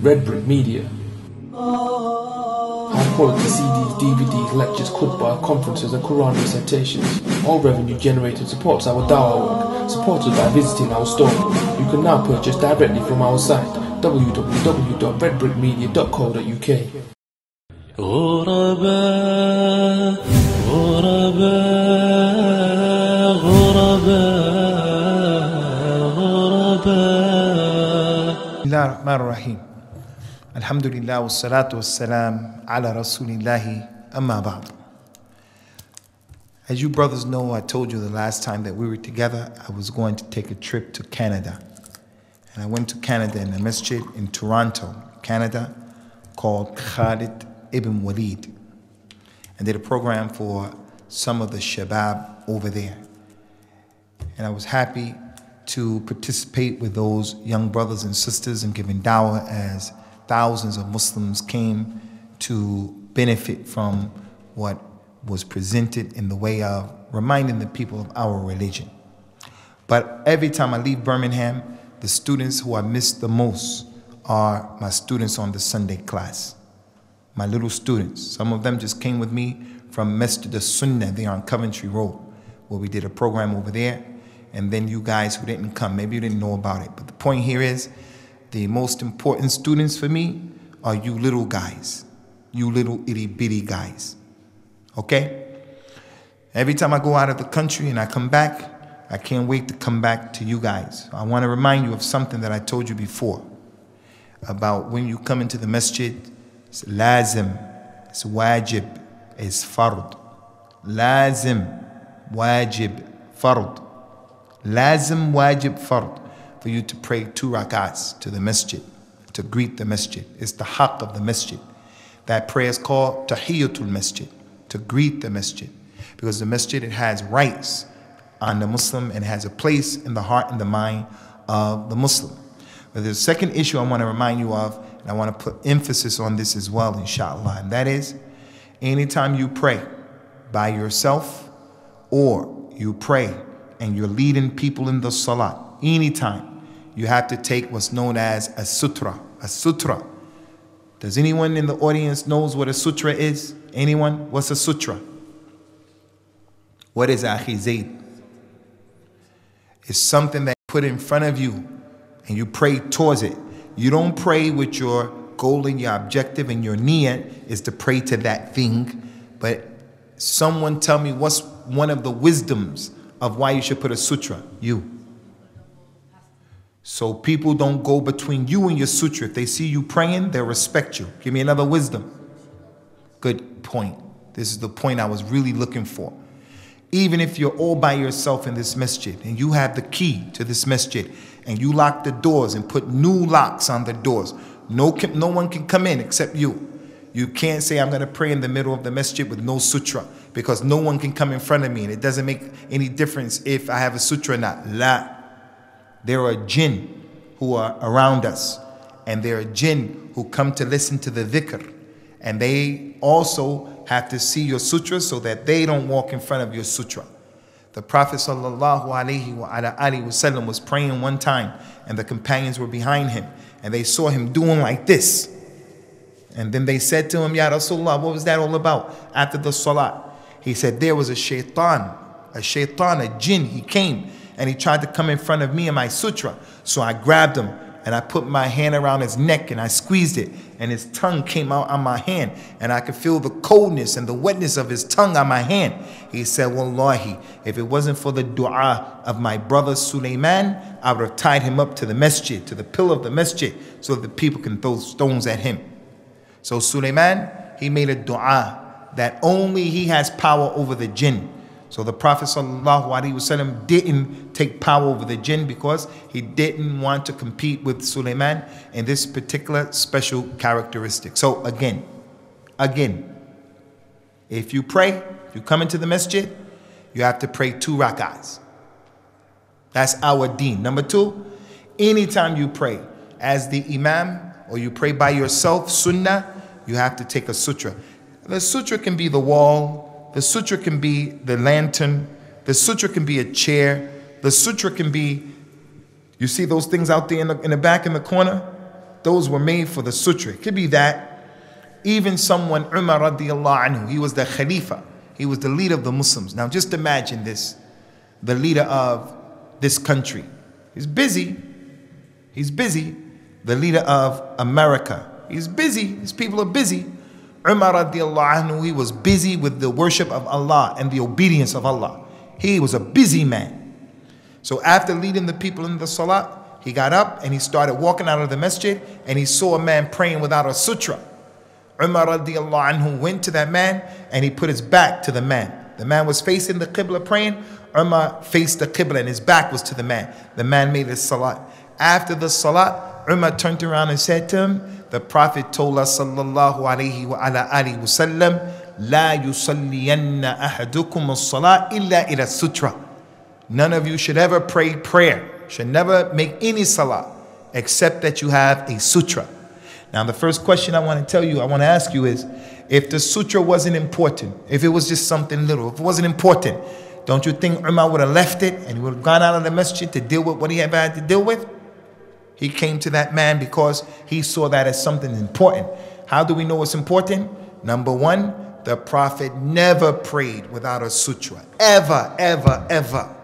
Red Brick Media. High quality CDs, DVDs, lectures, khutbah, conferences and Quran recitations. All revenue generated supports our Dawah work, supported by visiting our store. You can now purchase directly from our site www.redbrickmedia.co.uk. غرباء غرباء غرباء غرباء. بسم الله الرحمن الرحيم. الحمد لله والصلاة والسلام على رسول الله أما بعد. As you brothers know, I told you the last time that we were together, I was going to take a trip to Canada. And I went to Canada in a masjid in Toronto, Canada, called Khalid Ibn Walid. I did a program for some of the shabab over there. And I was happy to participate with those young brothers and sisters in giving dawah as thousands of Muslims came to benefit from what was presented in the way of reminding the people of our religion. But every time I leave Birmingham, the students who I miss the most are my students on the Sunday class. My little students. Some of them just came with me from Masjid Sunnah there on Coventry Road, where we did a program over there. And then you guys who didn't come, maybe you didn't know about it. But the point here is, the most important students for me are you little guys. You little itty bitty guys. Okay? Every time I go out of the country and I come back, I can't wait to come back to you guys. I want to remind you of something that I told you before about when you come into the masjid. It's lazim, it's wajib, it's fard. Lazim, wajib, fard. Lazim, wajib, fard. For you to pray 2 rak'ats to the masjid, to greet the masjid. It's the haqq of the masjid. That prayer is called tahiyyatul masjid, to greet the masjid. Because the masjid, it has rights on the Muslim and has a place in the heart and the mind of the Muslim. But there's a second issue I want to remind you of, and I want to put emphasis on this as well, inshallah, and that is, anytime you pray by yourself or you pray and you're leading people in the salat, anytime, you have to take what's known as a sutra. A sutra. Does anyone in the audience knows what a sutra is? Anyone? What's a sutra? What is Akhi Zayd? It's something that you put in front of you and you pray towards it. You don't pray with your goal and your objective and your niyyah is to pray to that thing. But someone tell me what's one of the wisdoms of why you should put a sutra? You. So people don't go between you and your sutra. If they see you praying, they'll respect you. Give me another wisdom. Good point. This is the point I was really looking for. Even if you're all by yourself in this masjid and you have the key to this masjid and you lock the doors and put new locks on the doors, no one can come in except you. You can't say, I'm going to pray in the middle of the masjid with no sutra, because no one can come in front of me and it doesn't make any difference if I have a sutra or not. La. There are jinn who are around us, and there are jinn who come to listen to the dhikr, and they also have to see your sutra so that they don't walk in front of your sutra. The Prophet ﷺ was praying one time, and the companions were behind him, and they saw him doing like this. And then they said to him, Ya Rasulullah, what was that all about? After the salat, he said, there was a shaitan, a jinn. He came and he tried to come in front of me and my sutra. So I grabbed him and I put my hand around his neck and I squeezed it, and his tongue came out on my hand, and I could feel the coldness and the wetness of his tongue on my hand. He said, Wallahi, if it wasn't for the dua of my brother Sulaiman, I would have tied him up to the masjid, to the pillar of the masjid, so that the people can throw stones at him. So Sulaiman, he made a dua that only he has power over the jinn. So the Prophet ﷺ didn't take power over the jinn because he didn't want to compete with Sulaiman in this particular special characteristic. So again, if you pray, if you come into the masjid, you have to pray 2 rak'ahs. That's our deen. Number 2, anytime you pray as the imam or you pray by yourself, sunnah, you have to take a sutra. The sutra can be the wall. The sutra can be the lantern. The sutra can be a chair. The sutra can be, you see those things out there in the back in the corner? Those were made for the sutra. It could be that. Even someone, Umar radiallahu anhu, he was the Khalifa. He was the leader of the Muslims. Now just imagine this, the leader of this country. He's busy. He's busy. The leader of America. He's busy. His people are busy. Umar radiallahu anhu, he was busy with the worship of Allah and the obedience of Allah. He was a busy man. So after leading the people in the salat, he got up and he started walking out of the masjid and he saw a man praying without a sutra. Umar radiallahu anhu went to that man and he put his back to the man. The man was facing the Qibla praying. Umar faced the Qibla and his back was to the man. The man made his salat. After the salat, Umar turned around and said to him, the Prophet told us sallallahu alayhi wa ala alihi wa sallam, La yusalliyanna ahadukum as-salat illa ila sutra. None of you should ever pray prayer, should never make any salat except that you have a sutra. Now the first question I want to ask you is, if the sutra wasn't important, if it was just something little, if it wasn't important, don't you think Umar would have left it and he would have gone out of the masjid to deal with what he ever had to deal with? He came to that man because he saw that as something important. How do we know it's important? Number one, the Prophet never prayed without a sutra. Ever, ever, ever.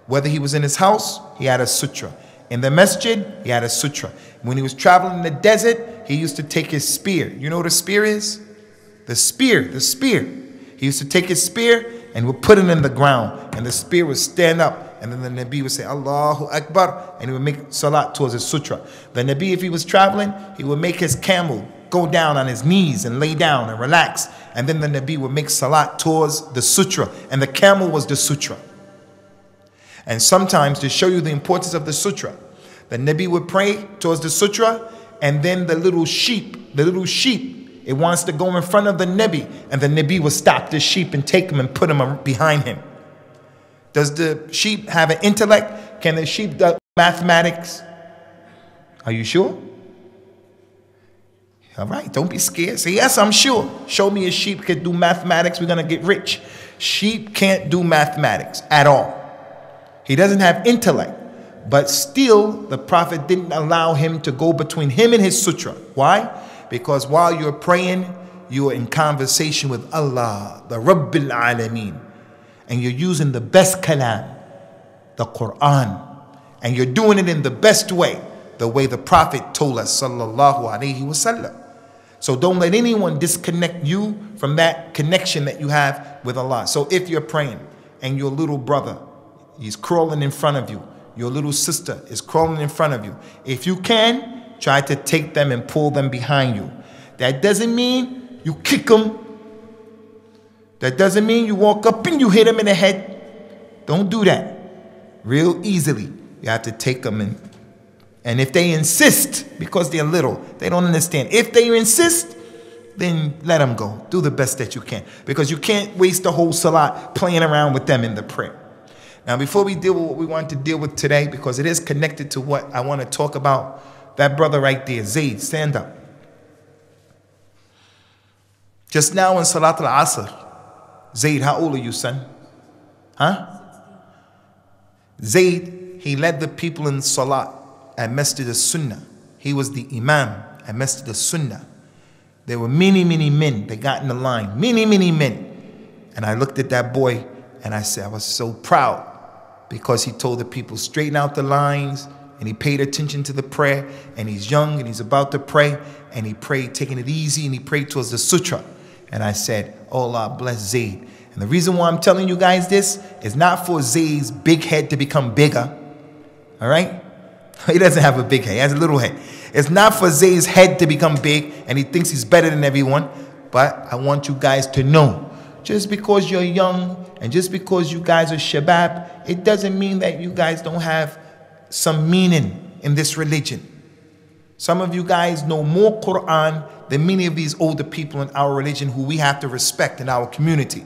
Whether he was in his house, he had a sutra. In the masjid, he had a sutra. When he was traveling in the desert, he used to take his spear. You know what a spear is? The spear. He used to take his spear and would put it in the ground. And the spear would stand up. And then the Nabi would say, Allahu Akbar. And he would make salat towards his sutra. The Nabi, if he was traveling, he would make his camel go down on his knees and lay down and relax. And then the Nabi would make salat towards the sutra. And the camel was the sutra. And sometimes, to show you the importance of the sutra, the Nabi would pray towards the sutra, and then the little sheep, it wants to go in front of the Nabi, and the Nabi would stop the sheep and take him and put him behind him. Does the sheep have an intellect? Can the sheep do mathematics? Are you sure? All right, don't be scared. Say, yes, I'm sure. Show me a sheep can do mathematics, we're going to get rich. Sheep can't do mathematics at all. He doesn't have intellect. But still, the Prophet didn't allow him to go between him and his sutra. Why? Because while you're praying, you are in conversation with Allah, the Rabbil Alameen. And you're using the best kalam, the Quran. And you're doing it in the best way, the way the Prophet told us, sallallahu alayhi wa sallam. So don't let anyone disconnect you from that connection that you have with Allah. So if you're praying and your little brother, he's crawling in front of you, your little sister is crawling in front of you, if you can, try to take them and pull them behind you. That doesn't mean you kick them. That doesn't mean you walk up and you hit them in the head. Don't do that. Real easily, you have to take them in. And if they insist, because they're little, they don't understand. If they insist, then let them go. Do the best that you can. Because you can't waste the whole salat playing around with them in the prayer. Now, before we deal with what we want to deal with today, because it is connected to what I want to talk about, that brother right there, Zayd, stand up. Just now in Salat al-Asr, Zayd, how old are you, son? Huh? Zayd, he led the people in Salat at Masjid al-Sunnah. He was the Imam at Masjid al-Sunnah. There were many, many men that got in the line. Many, many men. And I looked at that boy and I said, I was so proud. Because he told the people, straighten out the lines, and he paid attention to the prayer, and he's young, and he's about to pray, and he prayed, taking it easy, and he prayed towards the sutra. And I said, oh Allah, bless Zayd. And the reason why I'm telling you guys this is not for Zayd's big head to become bigger, all right? He doesn't have a big head, he has a little head. It's not for Zayd's head to become big, and he thinks he's better than everyone, but I want you guys to know, just because you're young and just because you guys are shabab, it doesn't mean that you guys don't have some meaning in this religion. Some of you guys know more Quran than many of these older people in our religion who we have to respect in our community.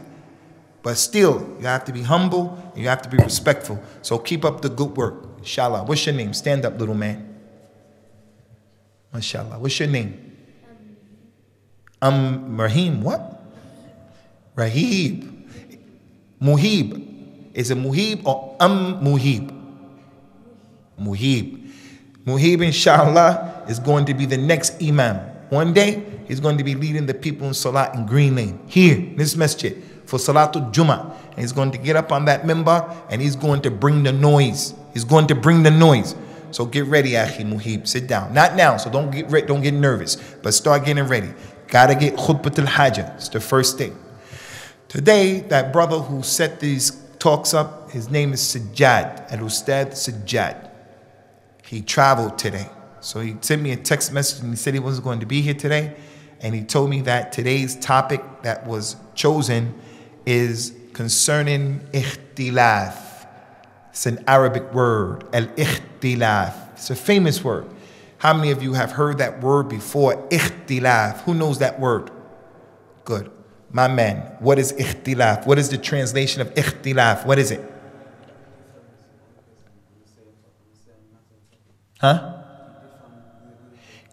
But still, you have to be humble and you have to be respectful. So keep up the good work, inshallah. What's your name? Stand up, little man. MashaAllah. What's your name? Rahim, what? Rahib. Muhib. Is it Muhib or Muhib? Muhib. Muhib, inshallah, is going to be the next imam. One day, he's going to be leading the people in salat in Green Lane, here, this masjid, for Salatul Jummah. And he's going to get up on that minbar and he's going to bring the noise. He's going to bring the noise. So get ready, Akhi Muhib. Sit down. Not now, so don't get nervous, but start getting ready. Gotta get khutbat al-hajah. It's the first thing. Today, that brother who set these talks up, his name is Sajjad, Al-Ustad Sajjad. He traveled today. So he sent me a text message and he said he wasn't going to be here today. And he told me that today's topic that was chosen is concerning ikhtilaf. It's an Arabic word, al-ikhtilaf. It's a famous word. How many of you have heard that word before, ikhtilaf? Who knows that word? Good. My man, what is ikhtilaf? What is the translation of ikhtilaf? What is it? Huh?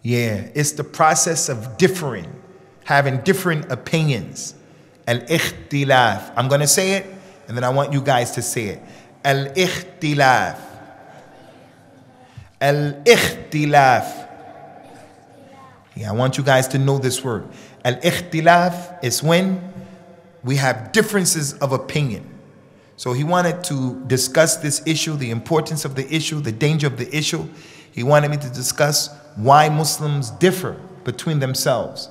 Yeah, it's the process of differing, having different opinions. Al-ikhtilaf. I'm going to say it, and then I want you guys to say it. Al-ikhtilaf. Al-ikhtilaf. Yeah, I want you guys to know this word. Al-ikhtilaf is when we have differences of opinion. So he wanted to discuss this issue, the importance of the issue, the danger of the issue. He wanted me to discuss why Muslims differ between themselves.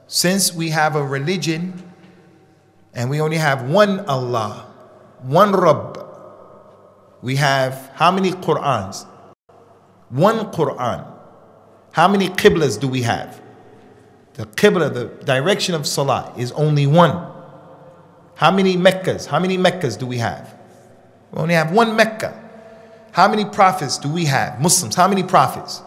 Since we have a religion and we only have one Allah, one Rabb, we have how many Qur'ans? One Qur'an. How many Qiblas do we have? The Qibla, the direction of Salah, is only one. How many Meccas? How many Meccas do we have? We only have one Mecca. How many prophets do we have? Muslims, how many prophets?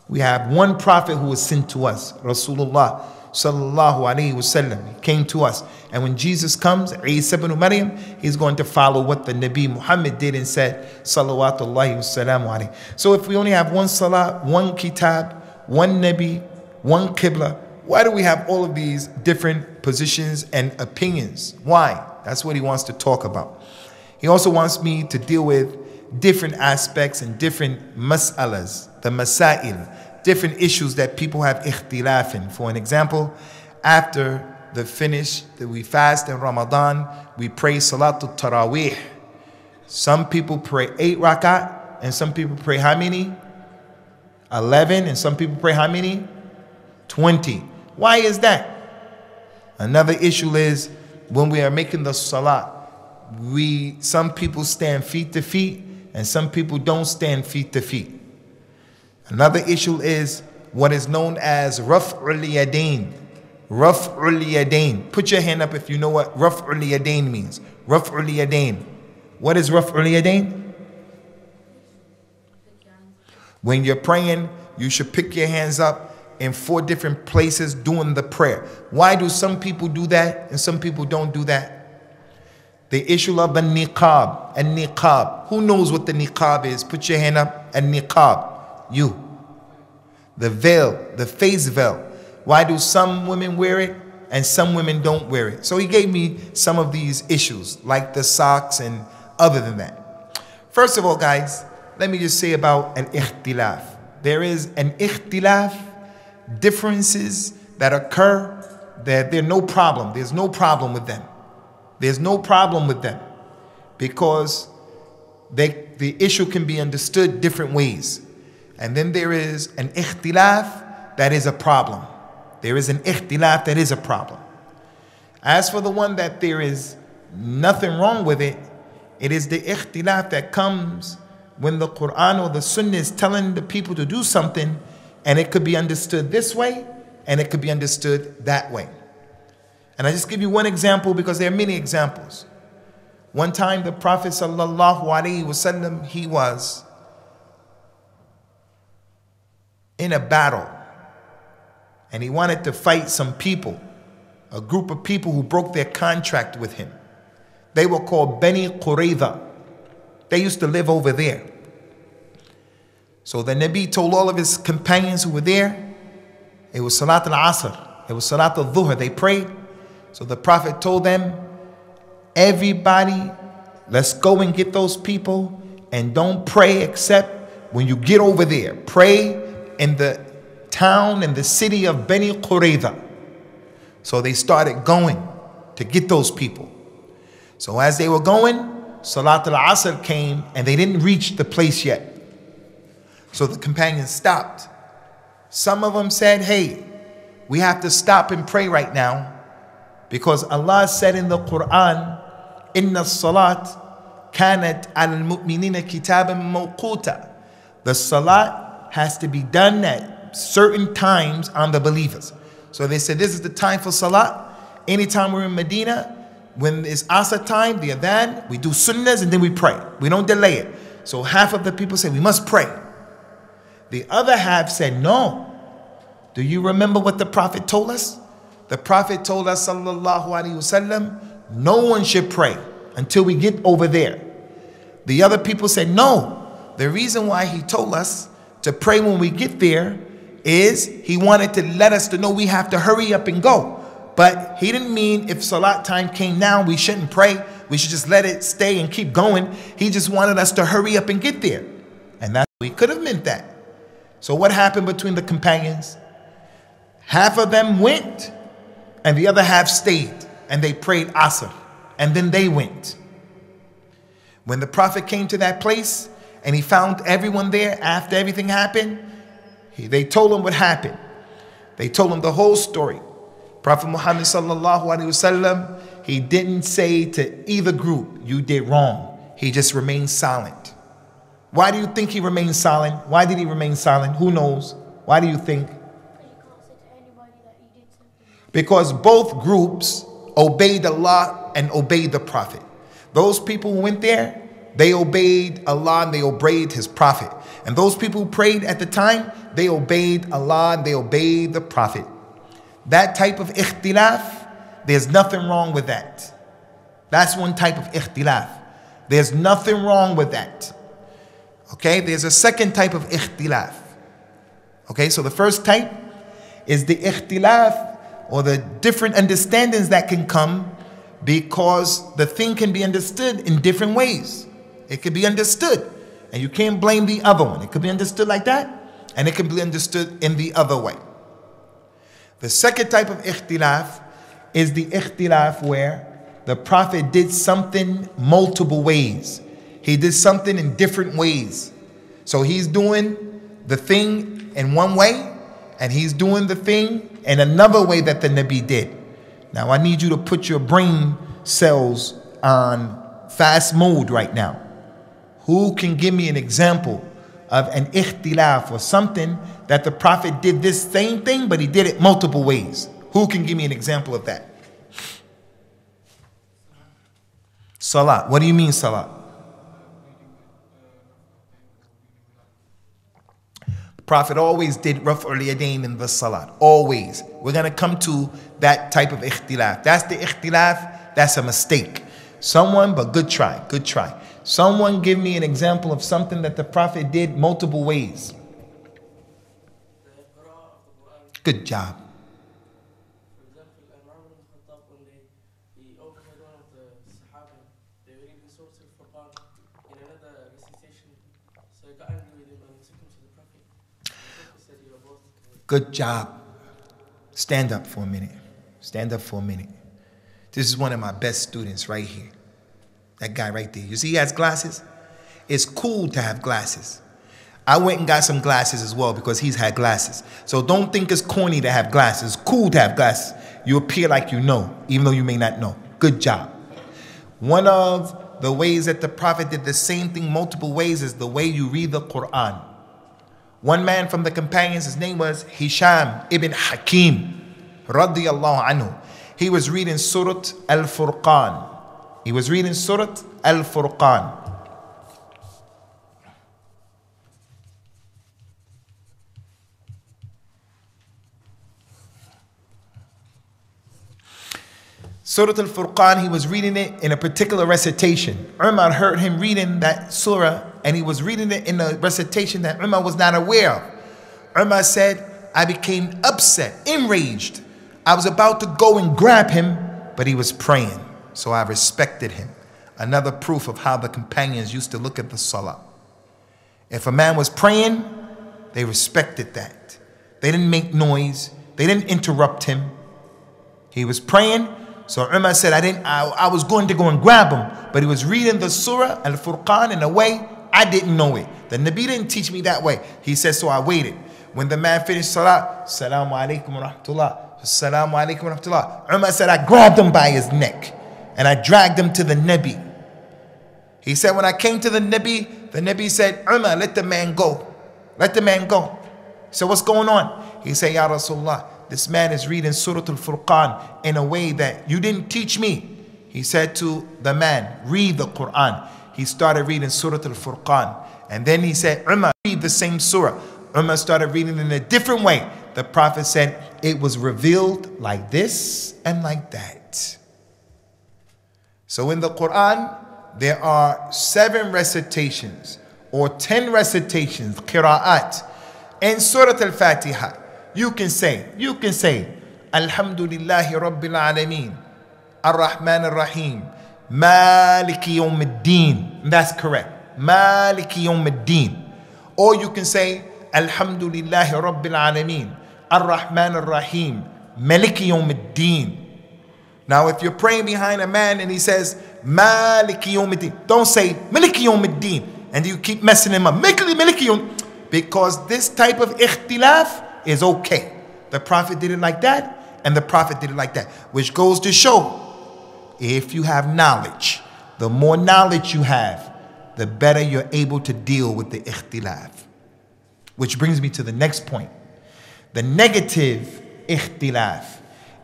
We have one prophet who was sent to us, Rasulullah sallallahu alaihi wasallam. He came to us. And when Jesus comes, Isa ibn Maryam, he's going to follow what the Nabi Muhammad did and said, salawatullahi wassalamu alayhi. So if we only have one Salah, one Kitab, one Nabi, one Qibla, why do we have all of these different positions and opinions? Why? That's what he wants to talk about. He also wants me to deal with different aspects and different mas'alas, the masail, different issues that people have ikhtilaf in. For an example, after the finish that we fast in Ramadan, we pray Salatul Taraweeh. Some people pray 8 rakat, and some people pray how many? 11, and some people pray how many? 20. Why is that? Another issue is when we are making the salat, some people stand feet to feet and some people don't stand feet to feet. Another issue is what is known as raf'ul yadayn. Raf'ul yadayn. Put your hand up if you know what raf'ul yadayn means. Raf'ul yadayn. What is raf'ul yadayn? When you're praying, you should pick your hands up in 4 different places doing the prayer. Why do some people do that and some people don't do that? The issue of the niqab. And niqab. Who knows what the niqab is? Put your hand up. And niqab. You. The veil. The face veil. Why do some women wear it and some women don't wear it? So he gave me some of these issues, like the socks and other than that. First of all, guys, let me just say about an ikhtilaf. There is an ikhtilaf, differences that occur, that there's no problem. There's no problem with them. There's no problem with them because the issue can be understood different ways. And then there is an ikhtilaf that is a problem. There is an ikhtilaf that is a problem. As for the one that there is nothing wrong with it, it is the ikhtilaf that comes when the Quran or the Sunnah is telling the people to do something, and it could be understood this way and it could be understood that way. And I just give you one example because there are many examples. One time the Prophet sallallahu alaihi wasallam, he was in a battle and he wanted to fight some people, a group of people who broke their contract with him. They were called Bani Qurayza. They used to live over there. So the Nabi told all of his companions who were there, it was Salat al-Asr, it was Salat al-Dhuhr, they prayed. So the Prophet told them, everybody, let's go and get those people and don't pray except when you get over there. Pray in the town, in the city of Bani Qurayza. So they started going to get those people. So as they were going, Salat al-Asr came and they didn't reach the place yet. So the companions stopped. Some of them said, hey, we have to stop and pray right now, because Allah said in the Quran, Inna salat kanat al-mu'minina kitaban mawquta. The salat has to be done at certain times on the believers. So they said, this is the time for salat. Anytime we're in Medina, when it's Asr time, the adhan, we do sunnahs and then we pray. We don't delay it. So half of the people say we must pray. The other half said, no. Do you remember what the Prophet told us? The Prophet told us, sallallahu alaihi wasallam, no one should pray until we get over there. The other people said, no. The reason why he told us to pray when we get there is he wanted to let us to know we have to hurry up and go. But he didn't mean if salat time came now, we shouldn't pray. We should just let it stay and keep going. He just wanted us to hurry up and get there. And that we could have meant that. So what happened between the companions? Half of them went and the other half stayed and they prayed Asr. And then they went. When the Prophet came to that place and he found everyone there after everything happened, they told him what happened. They told him the whole story. Prophet Muhammad sallallahu alaihi wasallam, he didn't say to either group, you did wrong. He just remained silent. Why do you think he remained silent? Why did he remain silent? Who knows? Why do you think? Because both groups obeyed Allah and obeyed the Prophet. Those people who went there, they obeyed Allah and they obeyed His Prophet. And those people who prayed at the time, they obeyed Allah and they obeyed the Prophet. That type of ikhtilaf, there's nothing wrong with that. That's one type of ikhtilaf. There's nothing wrong with that. Okay, there's a second type of ikhtilaf. Okay, so the first type is the ikhtilaf, or the different understandings that can come because the thing can be understood in different ways. It could be understood, and you can't blame the other one. It could be understood like that, and it can be understood in the other way. The second type of ikhtilaf is the ikhtilaf where the Prophet did something multiple ways. He did something in different ways. So he's doing the thing in one way, and he's doing the thing in another way that the Nabi did. Now I need you to put your brain cells on fast mode right now. Who can give me an example of an ikhtilaf or something that the Prophet did this same thing, but he did it multiple ways? Who can give me an example of that? Salat. What do you mean salat? The Prophet always did raf'ul yadayn in the salat. Always. We're going to come to that type of ikhtilaf. That's the ikhtilaf. That's a mistake. Someone, but good try. Good try. Someone give me an example of something that the Prophet did multiple ways. Good job. Good job. Stand up for a minute. Stand up for a minute. This is one of my best students right here. That guy right there. You see he has glasses? It's cool to have glasses. I went and got some glasses as well because he's had glasses. So don't think it's corny to have glasses. It's cool to have glasses. You appear like you know, even though you may not know. Good job. One of the ways that the Prophet did the same thing multiple ways is the way you read the Quran. One man from the companions, his name was Hisham ibn Hakim, radiyallahu anhu. He was reading Surah al-Furqan. He was reading Surah al-Furqan. Surah al-Furqan, he was reading it in a particular recitation. Umar heard him reading that surah, and he was reading it in a recitation that Umar was not aware of. Umar said, I became upset, enraged. I was about to go and grab him, but he was praying, so I respected him. Another proof of how the companions used to look at the salah. If a man was praying, They respected that. They didn't make noise. They didn't interrupt him. He was praying. So Umar said, I was going to go and grab him, but he was reading the surah Al-Furqan in a way I didn't know it. The Nabi didn't teach me that way. He said, so I waited. When the man finished salah, Assalamu alaikum wa rahmatullah, Assalamu alaikum wa rahmatullah. Umar said, I grabbed him by his neck and I dragged him to the Nabi. He said, when I came to the Nabi said, Umar, let the man go. Let the man go. So what's going on? He said, Ya Rasulullah, this man is reading Surah Al-Furqan in a way that you didn't teach me. He said to the man, read the Quran. He started reading Surah Al-Furqan. And then he said, Umar, read the same surah. Umar started reading in a different way. The Prophet said, it was revealed like this and like that. So in the Quran, there are 7 recitations or 10 recitations, qira'at. In Surah Al-Fatiha, you can say, Alhamdulillahi Rabbil Alameen, Ar-Rahman Ar-Rahim, Maliki Yawm Ad-Din. That's correct. Maliki Yawm Ad-Din. Or you can say, Alhamdulillahi Rabbil Alameen, Ar-Rahman Ar-Rahim, Maliki Yawm Ad-Din. Now, if you're praying behind a man and he says, Maliki Yawm Ad-Din, don't say, Maliki Yawm Ad-Din, and you keep messing him up. Maliki Yawm, because this type of ikhtilaf is okay. The Prophet did it like that, and the Prophet did it like that. Which goes to show, if you have knowledge, the more knowledge you have, the better you're able to deal with the ikhtilaf. Which brings me to the next point. The negative ikhtilaf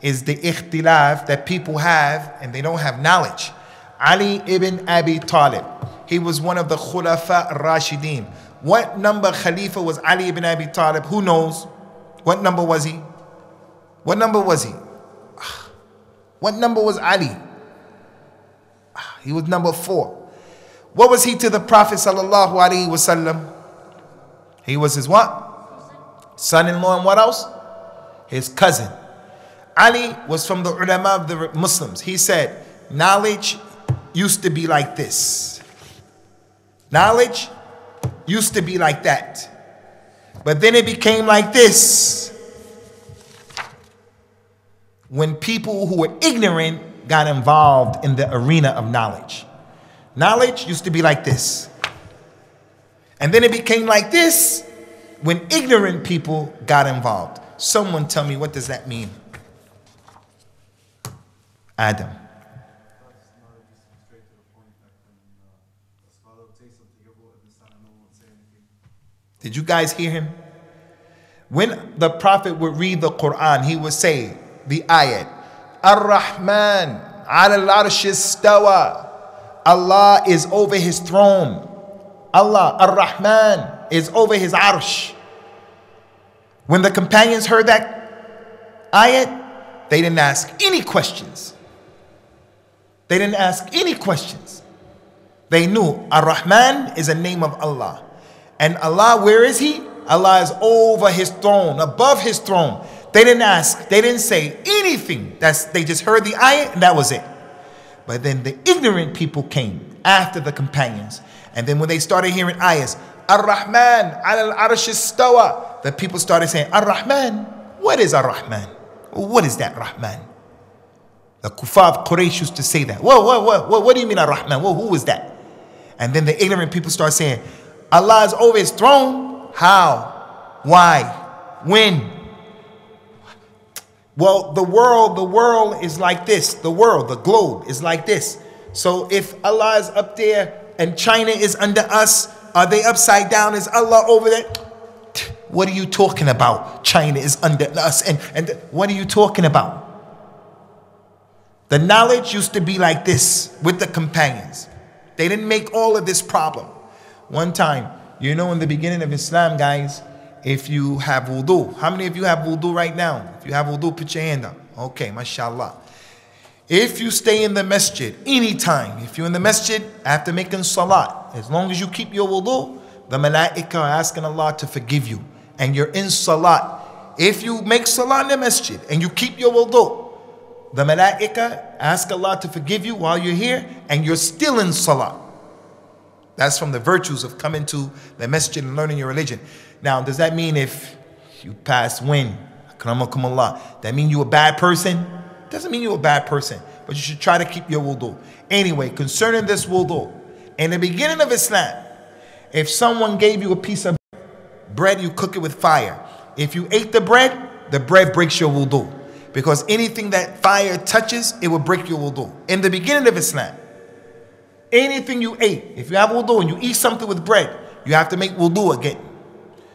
is the ikhtilaf that people have and they don't have knowledge. Ali ibn Abi Talib, he was one of the Khulafa Rashideen. What number Khalifa was Ali ibn Abi Talib? Who knows? What number was he? What number was he? What number was Ali? He was number 4. What was he to the Prophet sallallahu alaihi wasallam? He was his what? Son-in-law, and what else? His cousin. Ali was from the ulama of the Muslims. He said, knowledge used to be like this. Knowledge used to be like that. But then it became like this when people who were ignorant got involved in the arena of knowledge. Knowledge used to be like this. And then it became like this when ignorant people got involved. Someone tell me, what does that mean? Adam. Did you guys hear him? When the Prophet would read the Quran, he would say the ayat, Ar-Rahman al-Arsh istawa. Allah is over his throne. Allah, Ar-Rahman, is over his arsh. When the companions heard that ayat, they didn't ask any questions. They didn't ask any questions. They knew Ar-Rahman is a name of Allah. And Allah, where is he? Allah is over his throne, above his throne. They didn't ask, they didn't say anything. They just heard the ayat and that was it. But then the ignorant people came after the companions. And then when they started hearing ayahs, Ar-Rahman al-Arsh istawa, the people started saying, Ar-Rahman, what is Ar-Rahman? What is that Rahman? The Kuffar of Quraysh used to say that. What do you mean Ar-Rahman? Who is that? And then the ignorant people start saying, Allah is over his throne. How? Why? When? Well, the world is like this. The globe is like this. So if Allah is up there and China is under us, are they upside down? Is Allah over there? What are you talking about? China is under us. And what are you talking about? The knowledge used to be like this with the companions. They didn't make all of this problem. One time, you know, in the beginning of Islam, guys, if you have wudu, how many of you have wudu right now? If you have wudu, put your hand up. Okay, mashallah. If you stay in the masjid anytime, if you're in the masjid after making salat, as long as you keep your wudu, the malaika are asking Allah to forgive you. And you're in salat. If you make salat in the masjid and you keep your wudu, the malaika ask Allah to forgive you while you're here and you're still in salat. That's from the virtues of coming to the masjid and learning your religion. Now, does that mean if you pass wind, akramakumullah, that mean you a bad person? Doesn't mean you're a bad person, but you should try to keep your wudu. Anyway, concerning this wudu, in the beginning of Islam, if someone gave you a piece of bread, you cook it with fire. If you ate the bread breaks your wudu. Because anything that fire touches, it will break your wudu. In the beginning of Islam, anything you ate, if you have wudu and you eat something with bread, you have to make wudu again.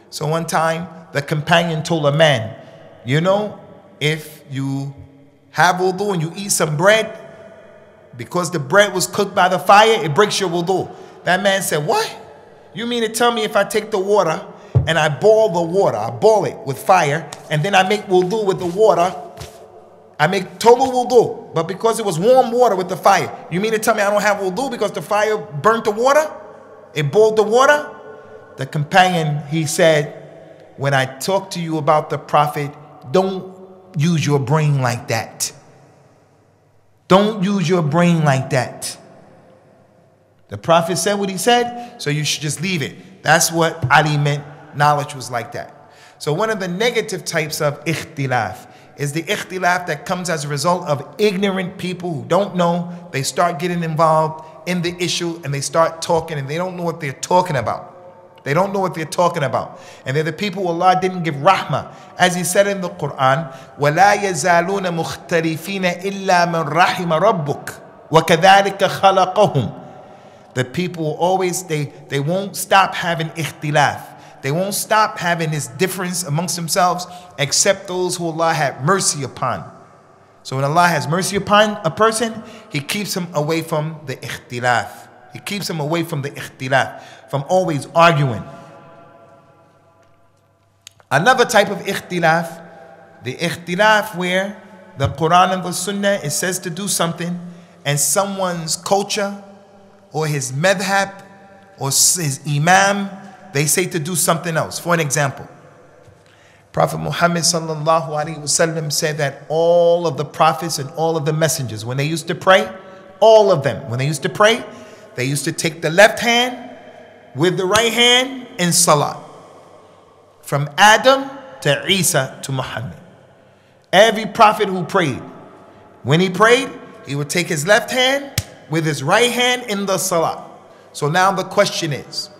So one time, the companion told a man, you know, if you have wudu and you eat some bread, because the bread was cooked by the fire, it breaks your wudu. That man said, what? You mean to tell me if I take the water and I boil the water, I boil it with fire, and then I make wudu with the water, I make total wudu, but because it was warm water with the fire, you mean to tell me I don't have wudu because the fire burnt the water? It boiled the water? The companion, he said, when I talk to you about the Prophet, don't use your brain like that. Don't use your brain like that. The Prophet said what he said, so you should just leave it. That's what Ali meant. Knowledge was like that. So one of the negative types of ikhtilaf is the ikhtilaf that comes as a result of ignorant people who don't know. They start getting involved in the issue and they start talking and they don't know what they're talking about. They don't know what they're talking about. And they're the people who Allah didn't give rahmah. As He said in the Quran, وَلَا يَزَالُونَ مُخْتَلِفِينَ إِلَّا مَنْ رَحِمَ رَبُّكَ وَكَذَلِكَ خَلَقَهُمْ. The people will always, they won't stop having ikhtilaf. They won't stop having this difference amongst themselves except those who Allah had mercy upon. So when Allah has mercy upon a person, He keeps him away from the ikhtilaf. He keeps him away from the ikhtilaf, from always arguing. Another type of ikhtilaf, the ikhtilaf where the Quran and the Sunnah, it says to do something and someone's culture or his madhab or his imam, they say to do something else. For an example, Prophet Muhammad sallallahu alaihi wasallam said that all of the prophets and all of the messengers, when they used to pray, all of them, when they used to pray, they used to take the left hand with the right hand in salah. From Adam to Isa to Muhammad. Every prophet who prayed, when he prayed, he would take his left hand with his right hand in the salah. So now the question is,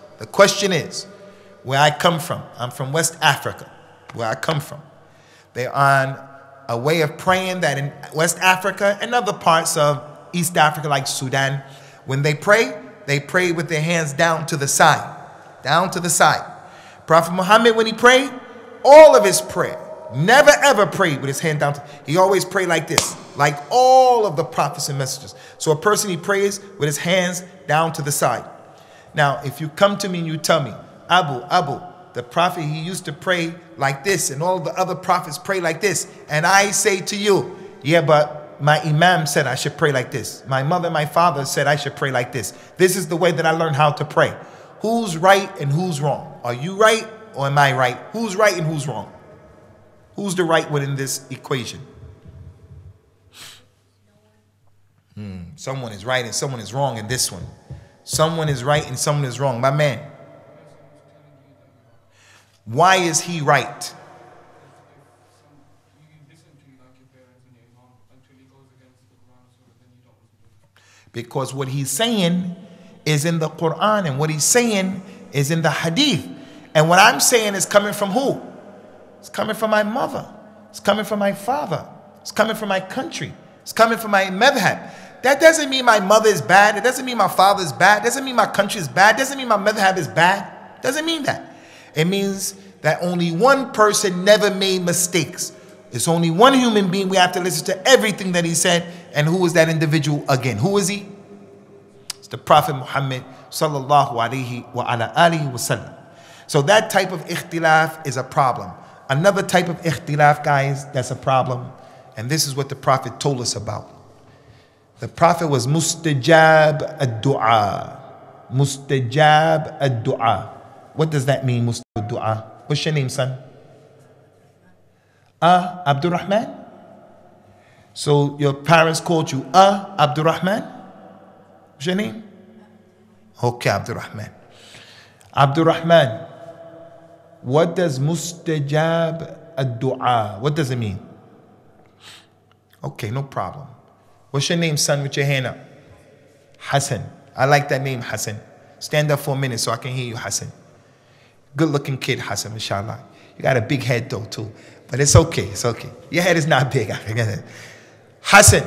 where I come from, I'm from West Africa, where I come from. They're on a way of praying that in West Africa and other parts of East Africa like Sudan, when they pray with their hands down to the side, down to the side. Prophet Muhammad, when he prayed, all of his prayer, never ever prayed with his hand down. He always prayed like this, like all of the prophets and messengers. So a person, he prays with his hands down to the side. Now, if you come to me and you tell me, Abu, the prophet, he used to pray like this, and all of the other prophets pray like this, and I say to you, yeah, but my imam said I should pray like this. My mother, my father said I should pray like this. This is the way that I learned how to pray. Who's right and who's wrong? Are you right or am I right? Who's right and who's wrong? Who's the right one in this equation? Someone is right and someone is wrong in this one. Someone is right and someone is wrong. My man. Why is he right? Because what he's saying is in the Quran, and what he's saying is in the Hadith. And what I'm saying is coming from who? It's coming from my mother. It's coming from my father. It's coming from my country. It's coming from my madhab. That doesn't mean my mother is bad. It doesn't mean my father is bad. It doesn't mean my country is bad. It doesn't mean my madhab is bad. It doesn't mean that. It means that only one person never made mistakes. It's only one human being. We have to listen to everything that he said. And who is that individual again? Who is he? It's the Prophet Muhammad sallallahu alaihi wa ala alihi wa sallam. So that type of ikhtilaf is a problem. Another type of ikhtilaf, guys, that's a problem. And this is what the Prophet told us about. The Prophet was mustajab ad-du'a. Mustajab ad-du'a. What does that mean, mustajab ad-du'a? What's your name, son? Abdurrahman? So your parents called you Abdurrahman? What's your name? Okay, Abdurrahman. Abdurrahman, What does mustajab ad-du'a? What does it mean? Okay, no problem. What's your name, son, with your hand up? Hassan. I like that name, Hassan. Stand up for a minute so I can hear you, Hassan. Good looking kid, Hassan, inshallah. You got a big head though, too. But it's okay, it's okay. Your head is not big. Hassan,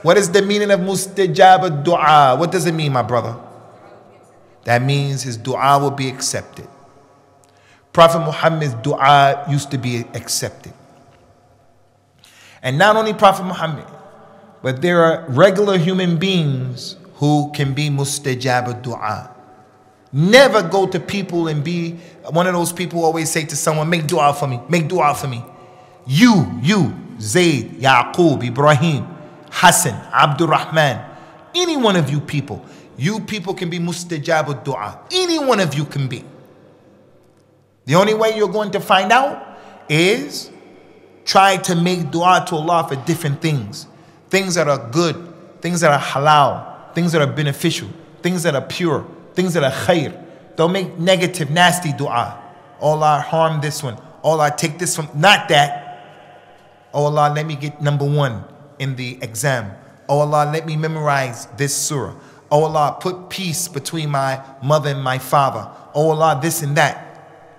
what is the meaning of mustajab ad-du'a? What does it mean, my brother? That means his dua will be accepted. Prophet Muhammad's dua used to be accepted. And not only Prophet Muhammad, but there are regular human beings who can be mustajab ad-du'a. Never go to people and be one of those people who always say to someone, make dua for me, make dua for me. You, Zayd, Yaqub, Ibrahim, Hassan, Abdul Rahman, any one of you people can be mustajab ad-du'a. Any one of you can be. The only way you're going to find out is try to make dua to Allah for different things. Things that are good, things that are halal, things that are beneficial, things that are pure, things that are khair. Don't make negative, nasty dua. Oh Allah, harm this one. Oh Allah, take this from, not that. Oh Allah, let me get number 1 in the exam. Oh Allah, let me memorize this surah. Oh Allah, put peace between my mother and my father. Oh Allah, this and that.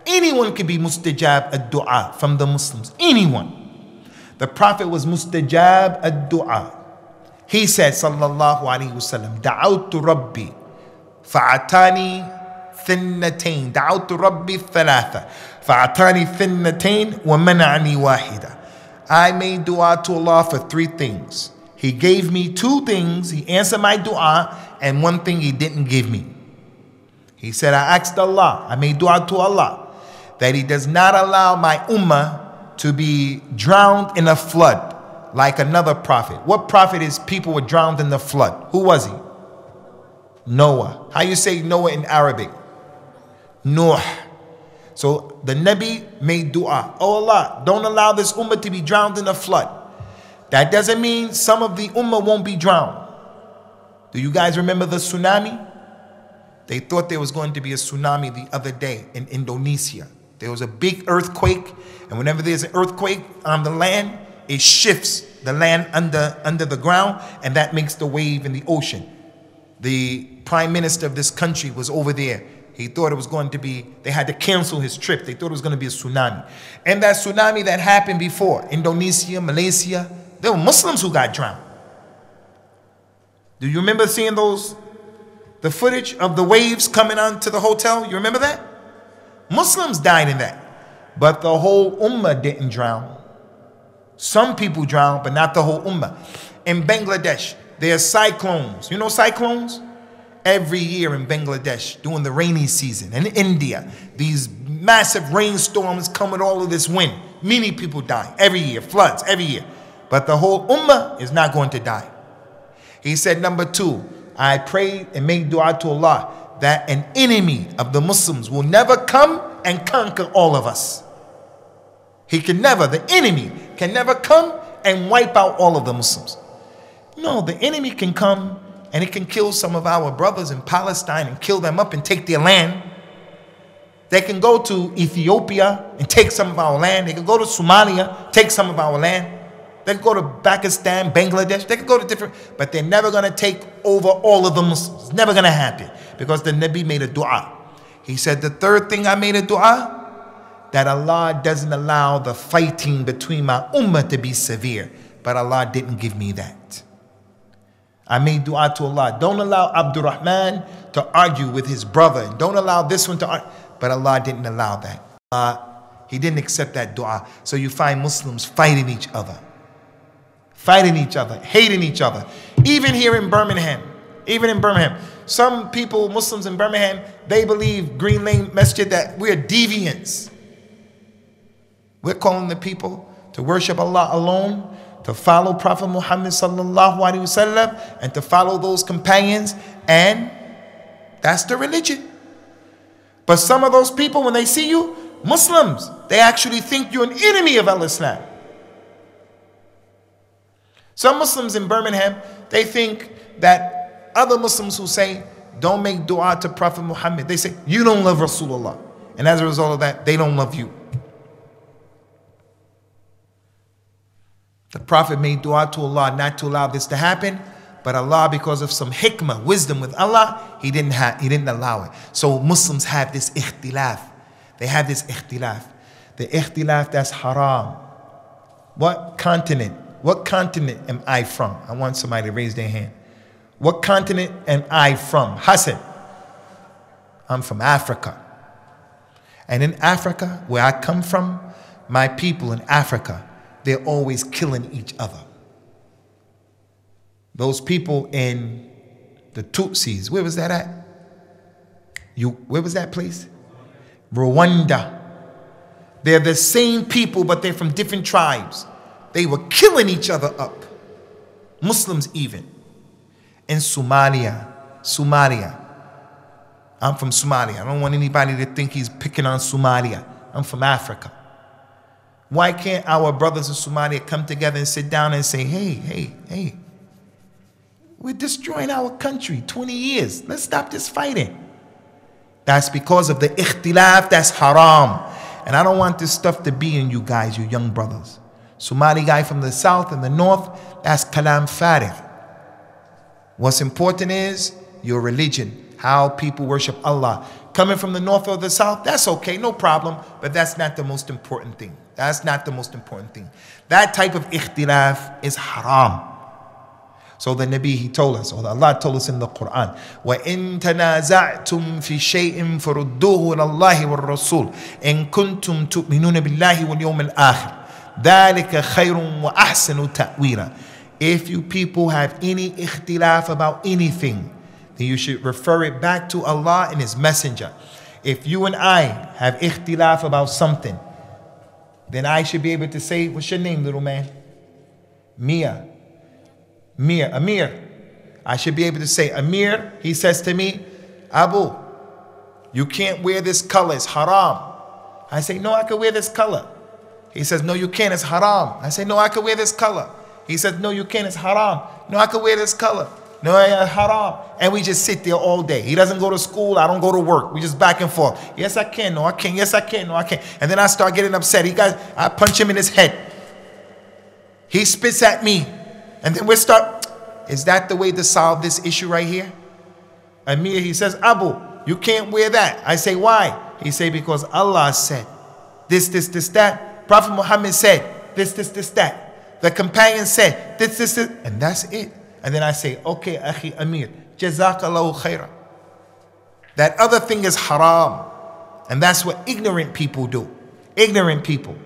Anyone can be mustajab ad-du'a from the Muslims. Anyone. The Prophet was mustajab ad-du'a. He said, sallallahu alayhi wasallam, da'awtu rabbi fa'atani thinnatain. Da'awtu rabbi thalatha fa'atani thinnatain wa mana'ani wahida. I made dua to Allah for 3 things. He gave me 2 things. He answered my dua, and 1 thing he didn't give me. He said, I asked Allah, I made dua to Allah, that he does not allow my ummah to be drowned in a flood like another prophet. What prophet is people were drowned in the flood? Who was he? Noah. How you say Noah in Arabic? Nuh. So the Nabi made dua. Oh Allah, don't allow this ummah to be drowned in a flood. That doesn't mean some of the ummah won't be drowned. Do you guys remember the tsunami? They thought there was going to be a tsunami the other day in Indonesia. There was a big earthquake, and whenever there's an earthquake on the land, it shifts the land under the ground, and that makes the wave in the ocean. The prime minister of this country was over there. He thought it was going to be, they had to cancel his trip. They thought it was going to be a tsunami. And that tsunami that happened before, Indonesia, Malaysia, there were Muslims who got drowned. Do you remember seeing the footage of the waves coming onto the hotel? You remember that? Muslims died in that. But the whole ummah didn't drown. Some people drowned, but not the whole ummah. In Bangladesh, there are cyclones. You know cyclones? Every year in Bangladesh, during the rainy season. In India, these massive rainstorms come with all of this wind. Many people die every year, floods every year. But the whole ummah is not going to die. He said, number 2, I prayed and made dua to Allah that an enemy of the Muslims will never come and conquer all of us. He can never, the enemy can never come and wipe out all of the Muslims. No, the enemy can come and it can kill some of our brothers in Palestine and kill them up and take their land. They can go to Ethiopia and take some of our land. They can go to Somalia, take some of our land. They can go to Pakistan, Bangladesh. They can go to different, but they're never going to take over all of the Muslims. It's never going to happen because the Nabi made a dua. He said, the 3rd thing I made a dua, that Allah doesn't allow the fighting between my ummah to be severe. But Allah didn't give me that. I made dua to Allah. Don't allow Abdul Rahman to argue with his brother. Don't allow this one to argue. But Allah didn't allow that. He didn't accept that dua. So you find Muslims fighting each other. Fighting each other, hating each other. Even here in Birmingham. Even in Birmingham. Some people, Muslims in Birmingham, they believe Green Lane Masjid that we're deviants. We're calling the people to worship Allah alone, to follow Prophet Muhammad sallallahu alaihi wasallam, and to follow those companions, and that's the religion. But some of those people, when they see you, Muslims, they actually think you're an enemy of al-Islam. Some Muslims in Birmingham, they think that other Muslims who say, don't make dua to Prophet Muhammad, they say, you don't love Rasulullah. And as a result of that, they don't love you. The Prophet made dua to Allah not to allow this to happen, but Allah, because of some hikmah, wisdom with Allah, He didn't allow it. So Muslims have this ikhtilaf. They have this ikhtilaf. The ikhtilaf that's haram. What continent? What continent am I from? I want somebody to raise their hand. What continent am I from? Hassan. I'm from Africa. And in Africa, where I come from, my people in Africa, they're always killing each other. Those people in the Tutsis, where was that at? Where was that place? Rwanda. They're the same people, but they're from different tribes. They were killing each other up. Muslims even. In Somalia. I'm from Somalia. I don't want anybody to think he's picking on Somalia. I'm from Africa. Why can't our brothers in Somalia come together and sit down and say, hey, we're destroying our country, 20 years. Let's stop this fighting. That's because of the ikhtilaf, that's haram. And I don't want this stuff to be in you guys, you young brothers. Somali guy from the south and the north, that's kalam farigh. What's important is your religion, how people worship Allah. Coming from the north or the south, that's okay, no problem. But that's not the most important thing. That's not the most important thing. That type of ikhtilaf is haram. So the Nabi, he told us, or Allah told us in the Quran, وَإِن تَنَازَعْتُمْ فِي شَيْءٍ فَرُدُّوهُ إِلَى اللَّهِ وَالرَّسُولِ إِن كُنتُمْ تُؤْمِنُونَ بِاللَّهِ وَالْيَوْمِ الْآخِرِ ذَلِكَ خَيْرٌ وَأَحْسَنُ تَأْوِيلًا. If you people have any ikhtilaf about anything, then you should refer it back to Allah and His Messenger. If you and I have ikhtilaf about something, then I should be able to say, what's your name, little man? Amir. I should be able to say, Amir, he says to me, Abu, you can't wear this color, it's haram. I say, no, I can wear this color. He says, no, you can't, it's haram. I say, no, I can wear this color. He says, no, you can't, it's haram. No, I can wear this color. No, it's haram. And we just sit there all day. He doesn't go to school, I don't go to work. We just back and forth. Yes, I can, no, I can't. Yes, I can, no, I can't. And then I start getting upset. I punch him in his head. He spits at me. And then we start, is that the way to solve this issue right here? Amir, he says, Abu, you can't wear that. I say, why? He say, because Allah said, this, that. Prophet Muhammad said, this, that. The companion said, this. And that's it. And then I say, okay, Akhi Amir, Jazakallahu khairah. That other thing is haram. And that's what ignorant people do. Ignorant people.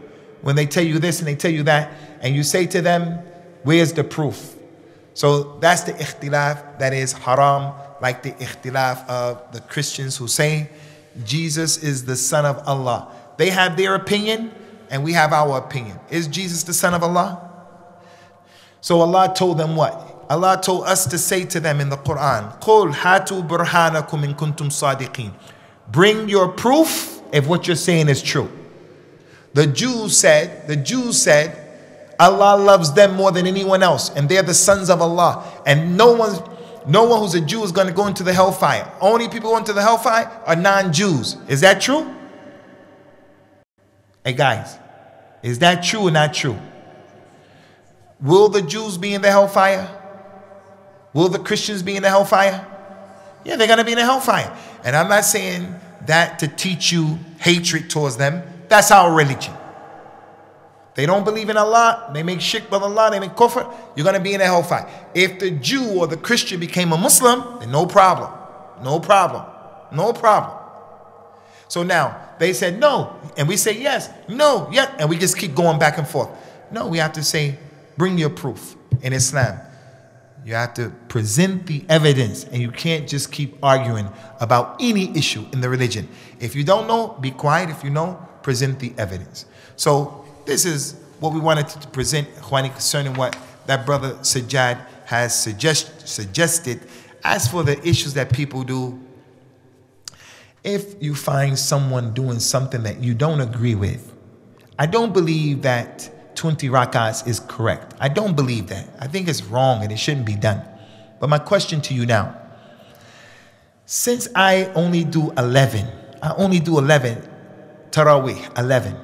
When they tell you this and they tell you that, and you say to them, where's the proof? So that's the ikhtilaf that is haram, like the ikhtilaf of the Christians who say Jesus is the son of Allah. They have their opinion and we have our opinion. Is Jesus the son of Allah? So Allah told them what? Allah told us to say to them in the Quran, قُلْ هَاتُوا بُرْهَانَكُمْ إِن كُنْتُمْ صَادِقِينَ. Bring your proof if what you're saying is true. The Jews said, Allah loves them more than anyone else, and they're the sons of Allah. And no one who's a Jew is going to go into the hellfire. Only people going to the hellfire are non-Jews. Is that true? Hey guys, is that true or not true? Will the Jews be in the hellfire? Will the Christians be in the hellfire? Yeah, they're going to be in the hellfire. And I'm not saying that to teach you hatred towards them. That's our religion. They don't believe in Allah, they make shirk with Allah, they make kufr, you're going to be in a hellfire. If the Jew or the Christian became a Muslim, then no problem. No problem. No problem. So now, they said no, and we say yes, no, yeah, and we just keep going back and forth. No, we have to say, bring your proof in Islam. You have to present the evidence, and you can't just keep arguing about any issue in the religion. If you don't know, be quiet. If you know, present the evidence. So, this is what we wanted to present, Khwani, concerning what that brother Sajjad has suggested. As for the issues that people do, if you find someone doing something that you don't agree with, I don't believe that 20 rakats is correct. I don't believe that. I think it's wrong and it shouldn't be done. But my question to you now, since I only do 11 Taraweeh, 11,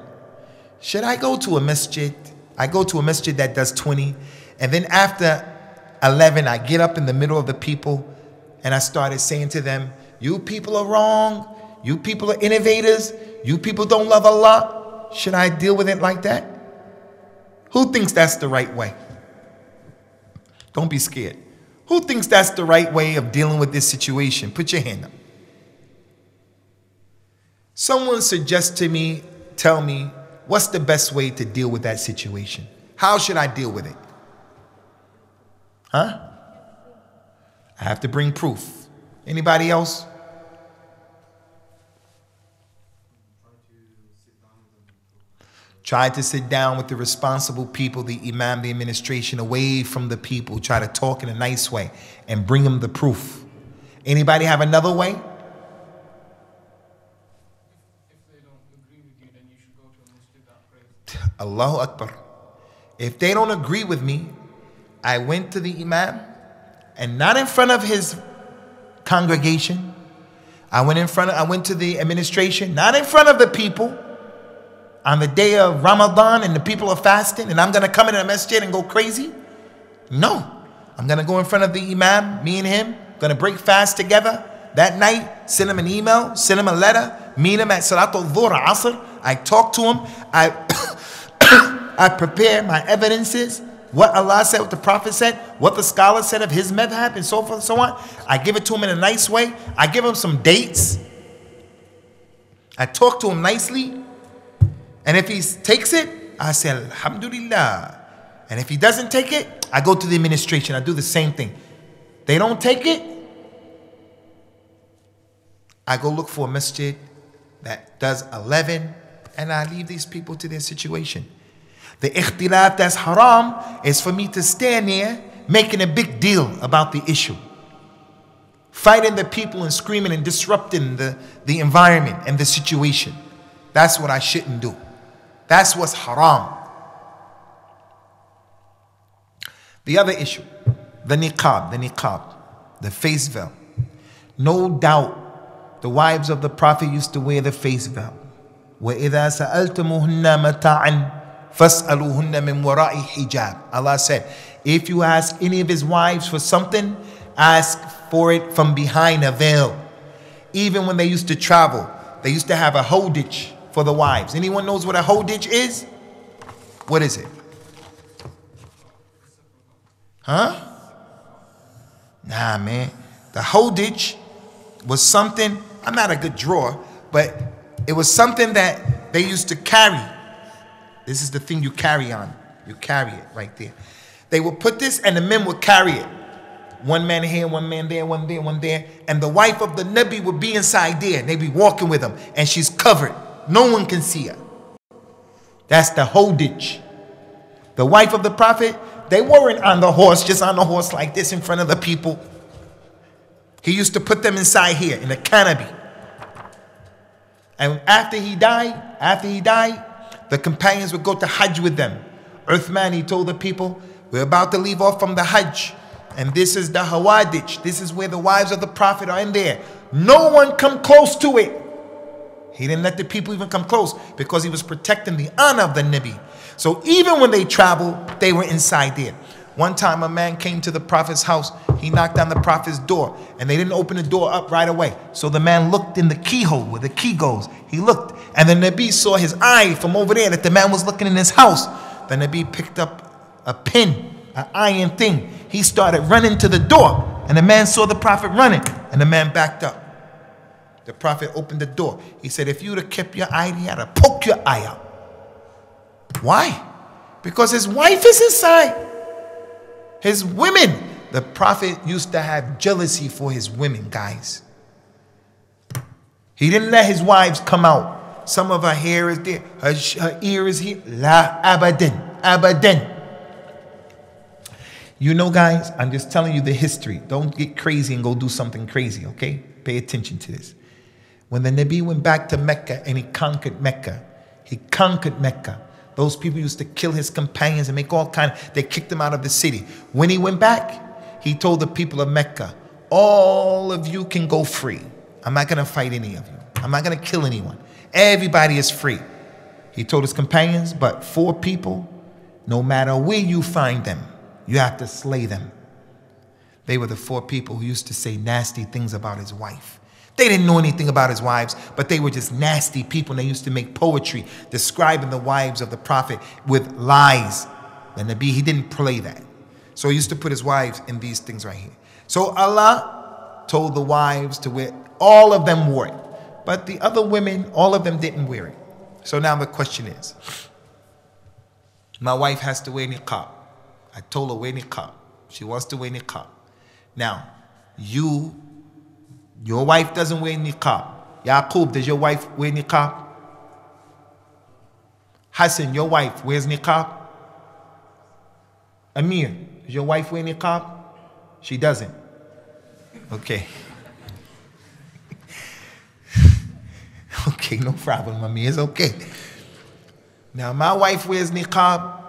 should I go to a masjid I go to a masjid that does 20, and then after 11, I get up in the middle of the people, and I started saying to them, you people are wrong, you people are innovators, you people don't love Allah. Should I deal with it like that? Who thinks that's the right way? Don't be scared. Who thinks that's the right way of dealing with this situation? Put your hand up. Someone suggest to me, tell me, what's the best way to deal with that situation? How should I deal with it? Huh? I have to bring proof. Anybody else? Try to sit down with the responsible people, the imam, the administration, away from the people. Try to talk in a nice way and bring them the proof. Anybody have another way? If they don't agree with you, then you should go to a masjid that prays. Allahu Akbar. If they don't agree with me, I went to the imam, and not in front of his congregation. I went to the administration, not in front of the people. On the day of Ramadan and the people are fasting, and I'm going to come into the masjid and go crazy? No. I'm going to go in front of the imam, me and him, going to break fast together that night, send him an email, send him a letter, meet him at Salatul Dhuhr, Asr. I talk to him. I prepare my evidences, what Allah said, what the Prophet said, what the scholar said of his madhab, and so forth and so on. I give it to him in a nice way. I give him some dates. I talk to him nicely. And if he takes it, I say, Alhamdulillah. And if he doesn't take it, I go to the administration. I do the same thing. They don't take it, I go look for a masjid that does 11, and I leave these people to their situation. The ikhtilaf that's haram is for me to stand there making a big deal about the issue. Fighting the people and screaming and disrupting the environment and the situation. That's what I shouldn't do. That's what's haram. The other issue, the niqab, the face veil. No doubt the wives of the Prophet used to wear the face veil. وَإِذَا سَأَلْتُمُهُنَّ مَتَاعًا فَاسْأَلُوهُنَّ مِنْ وَرَاءِ حِجَابٍ. Allah said, if you ask any of his wives for something, ask for it from behind a veil. Even when they used to travel, they used to have a hodij for the wives. Anyone knows what a hodij is? What is it? Huh? Nah, man. The hodij was something, I'm not a good drawer, but it was something that they used to carry. This is the thing you carry on. You carry it right there. They would put this and the men would carry it. One man here, one man there, one there, one there. And the wife of the Nabi would be inside there. And they'd be walking with him. And she's covered. No one can see her. That's the hodij. The wife of the Prophet, they weren't on the horse, just on the horse like this in front of the people. He used to put them inside here in a canopy. And after he died, the companions would go to Hajj with them. Uthman, he told the people, we're about to leave off from the Hajj. And this is the Hawadij. This is where the wives of the Prophet are in there. No one come close to it. He didn't let the people even come close because he was protecting the honor of the Nabi. So even when they traveled, they were inside there. One time a man came to the Prophet's house. He knocked on the Prophet's door and they didn't open the door up right away. So the man looked in the keyhole where the key goes. He looked and the Nabi saw his eye from over there that the man was looking in his house. The Nabi picked up a pin, an iron thing. He started running to the door and the man saw the Prophet running and the man backed up. The Prophet opened the door. He said, if you would have kept your eye, he had to poke your eye out. Why? Because his wife is inside. His women. The Prophet used to have jealousy for his women, guys. He didn't let his wives come out. Some of her hair is there. Her ear is here. La abadan. Abadan. You know, guys, I'm just telling you the history. Don't get crazy and go do something crazy, okay? Pay attention to this. When the Nabi went back to Mecca and he conquered Mecca, those people used to kill his companions and make all they kicked him out of the city. When he went back, he told the people of Mecca, all of you can go free. I'm not going to fight any of you. I'm not going to kill anyone. Everybody is free. He told his companions, but 4 people, No matter where you find them, you have to slay them. They were the 4 people who used to say nasty things about his wife. They didn't know anything about his wives, but they were just nasty people. And they used to make poetry describing the wives of the Prophet with lies. The Nabi, he didn't play that. So he used to put his wives in these things right here. So Allah told the wives to wear, all of them wore it. But the other women, all of them didn't wear it. So now the question is, my wife has to wear niqab. I told her wear niqab. She wants to wear niqab. Now, your wife doesn't wear niqab. Yaqub, does your wife wear niqab? Hassan, your wife wears niqab? Amir, does your wife wear niqab? She doesn't. Okay. Okay, no problem, Amir. It's okay. Now, my wife wears niqab.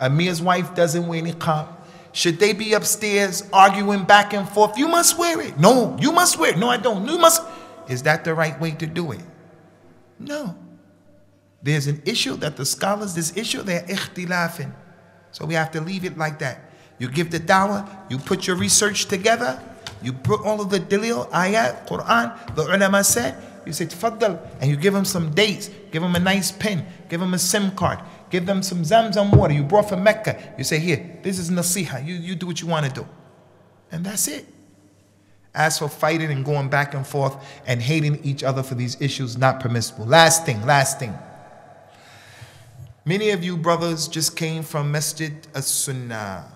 Amir's wife doesn't wear niqab. Should they be upstairs arguing back and forth? You must wear it. No, you must wear it. No, I don't. You must. Is that the right way to do it? No. There's an issue that the scholars, this issue, they're ikhtilafin. So we have to leave it like that. You give the dawah, you put your research together, you put all of the dalil, ayat, Quran, the ulama said, you say, tafaddal, and you give them some dates, give them a nice pen, give them a SIM card, give them some Zamzam water you brought from Mecca. You say, here, this is nasiha, you do what you want to do. And that's it. As for fighting and going back and forth and hating each other for these issues, not permissible. Last thing. Many of you brothers just came from Masjid as-Sunnah.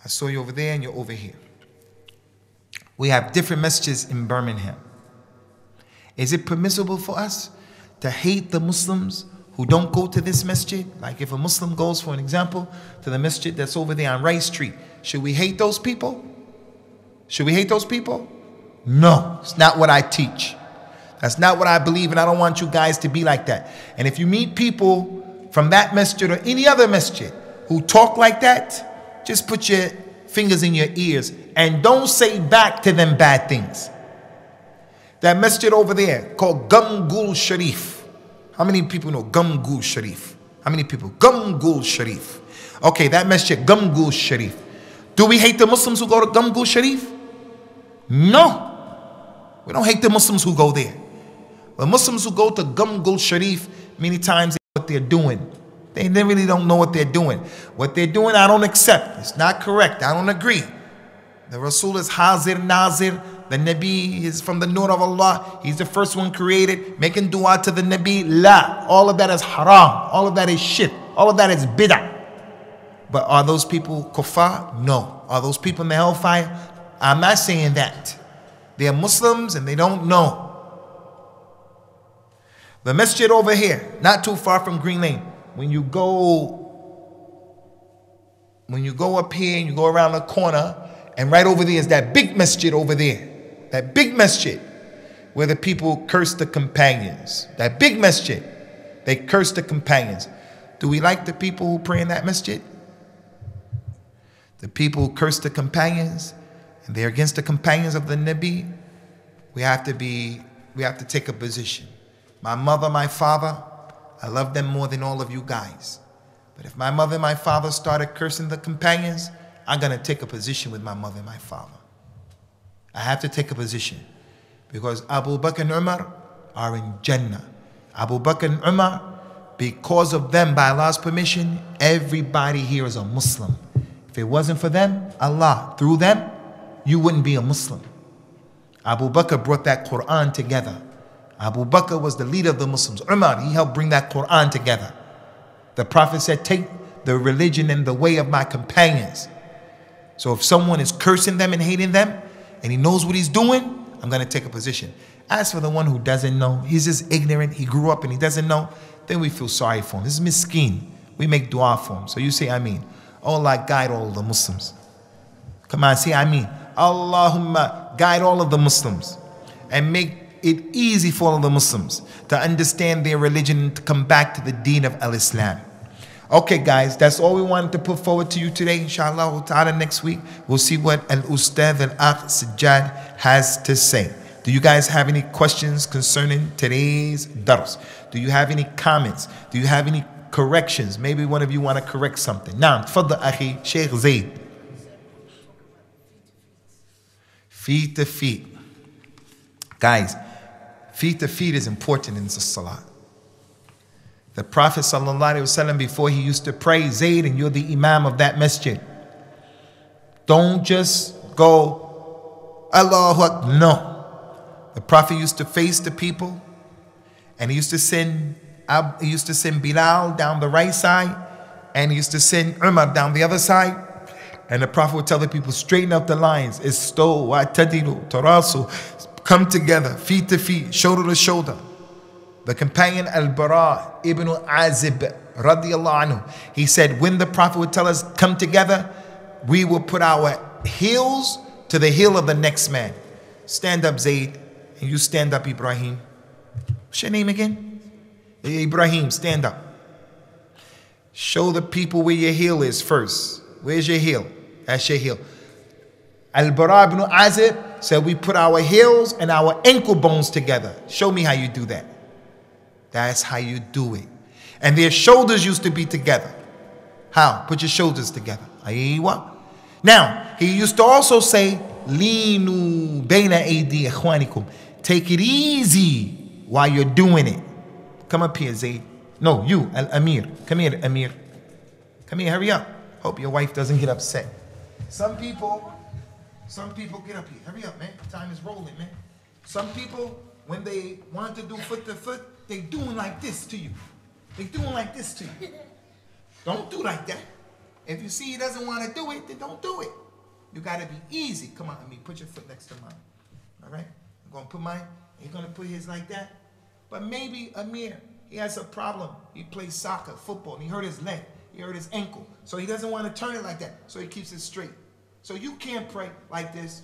I saw you over there and you're over here. We have different masjids in Birmingham. Is it permissible for us to hate the Muslims who don't go to this masjid? Like if a Muslim goes, for an example, to the masjid that's over there on Rice Street, should we hate those people? Should we hate those people? No, it's not what I teach. That's not what I believe, and I don't want you guys to be like that. And if you meet people from that masjid or any other masjid who talk like that, just put your fingers in your ears and don't say back to them bad things. That masjid over there called Gumgul Sharif. How many people know Gumgul Sharif? How many people? Gumgul Sharif. Okay, that masjid, Gumgul Sharif. Do we hate the Muslims who go to Gumgul Sharif? No. We don't hate the Muslims who go there. The Muslims who go to Gumgul Sharif, many times they know what they're doing. They really don't know what they're doing. What they're doing, I don't accept. It's not correct. I don't agree. The Rasul is Hazir Nazir. The Nabi is from the Nur of Allah. He's the first one created. Making dua to the Nabi. La. All of that is haram. All of that is shirk. All of that is bid'ah. But are those people kuffar? No. Are those people in the hellfire? I'm not saying that. They are Muslims and they don't know. The masjid over here, not too far from Green Lane. When you go up here and you go around the corner, and right over there is that big masjid over there. That big masjid where the people curse the companions. That big masjid, they curse the companions. Do we like the people who pray in that masjid? The people who curse the companions and they're against the companions of the Nabi, we have to take a position. My mother, my father, I love them more than all of you guys. But if my mother and my father started cursing the companions, I'm going to take a position with my mother and my father. I have to take a position. Because Abu Bakr and Umar are in Jannah. Abu Bakr and Umar, because of them, by Allah's permission, everybody here is a Muslim. If it wasn't for them, Allah, through them, you wouldn't be a Muslim. Abu Bakr brought that Quran together. Abu Bakr was the leader of the Muslims. Umar, he helped bring that Quran together. The Prophet said, take the religion and the way of my companions. So if someone is cursing them and hating them, and he knows what he's doing, I'm going to take a position. As for the one who doesn't know, he's just ignorant, he grew up and he doesn't know, then we feel sorry for him. This is miskeen. We make dua for him. So you say, Ameen. Oh Allah, guide all the Muslims. Come on, say Ameen. Allahumma, guide all of the Muslims. And make it easy for all of the Muslims to understand their religion and to come back to the deen of al-Islam. Okay guys, that's all we wanted to put forward to you today. Inshallah ta'ala, next week we'll see what Al-Ustadh Al-Akh Sajjad has to say. Do you guys have any questions concerning today's dars? Do you have any comments? Do you have any corrections. Maybe one of you want to correct something. Now, تفضل أخي Sheikh Zaid. Feet to feet. Guys, feet to feet is important in the salah. The Prophet ﷺ, before he used to pray, Zayd, and you're the imam of that masjid, don't just go, Allahu Akbar. No. The Prophet used to face the people, and he used to send Bilal down the right side, and he used to send Umar down the other side. And the Prophet would tell the people, straighten up the lines. Istaw, wa'tadilu, tarasu. Come together, feet to feet, shoulder to shoulder. The companion Al-Bara ibn Azib, radiyallahu anhu, he said, when the Prophet would tell us, come together, we will put our heels to the heel of the next man. Stand up, Zayd, and you stand up, Ibrahim. What's your name again? Ibrahim, stand up. Show the people where your heel is first. Where's your heel? That's your heel. Al-Bara ibn Azib said, we put our heels and our ankle bones together. Show me how you do that. That's how you do it. And their shoulders used to be together. How? Put your shoulders together. Aywa. Now, he used to also say, Leenu baina aydi ikhwanikum. Take it easy while you're doing it. Come up here, Zayd. No, you, Al-Amir. Come here, Amir. Come here, hurry up. Hope your wife doesn't get upset. Some people get up here. Hurry up, man. Time is rolling, man. Some people, when they want to do foot to foot, they doing like this to you. They doing like this to you. Don't do like that. If you see he doesn't want to do it, then don't do it. You got to be easy. Come on, Amir. Put your foot next to mine. All right? I'm going to put mine. You're going to put his like that. But maybe Amir, he has a problem. He plays soccer, football, and he hurt his leg. He hurt his ankle. So he doesn't want to turn it like that. So he keeps it straight. So you can't pray like this.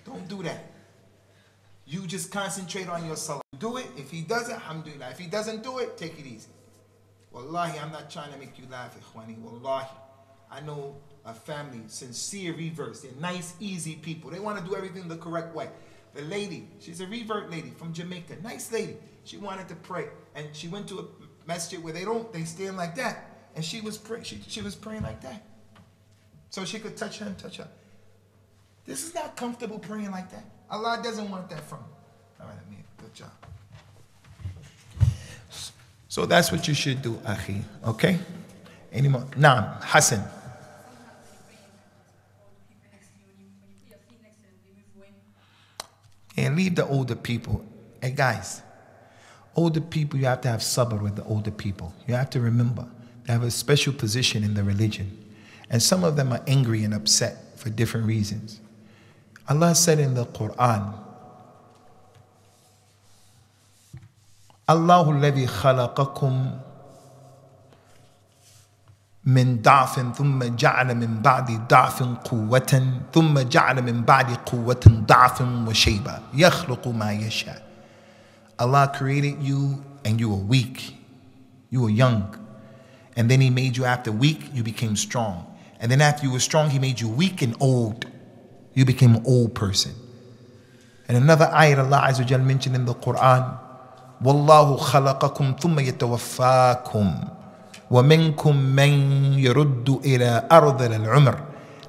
Don't do that. You just concentrate on your salah. Do it. If he does it, alhamdulillah. If he doesn't do it, take it easy. Wallahi, I'm not trying to make you laugh, ikhwani. Wallahi. I know a family, sincere reverts. They're nice, easy people. They want to do everything the correct way. The lady, she's a revert lady from Jamaica. Nice lady. She wanted to pray. And she went to a masjid where they stand like that. And she was praying like that. So she could touch her and touch her. This is not comfortable praying like that. Allah doesn't want that from you. All right, Amir, good job. So that's what you should do, akhi. Okay? Any more? Naam, Hassan. And leave the older people. Hey guys, older people, you have to have sabr with the older people. You have to remember, they have a special position in the religion. And some of them are angry and upset for different reasons. Allah said in the Quran, Allahu alladhi khalaqakum min da'fin thumma ja'ala min ba'di da'fin quwwatan thumma ja'ala min ba'di quwwatin da'fin wa shayba yakhluqu ma yasha. Allah created you and you were weak. You were young. And then he made you after weak, you became strong. And then after you were strong, he made you weak and old. You became an old person. And another ayat Allah Azza wa Jal mentioned in the Quran, Wallahu khalaqakum thumma yatawaffakum wa minkum man yaruddu ila ardhil al-umr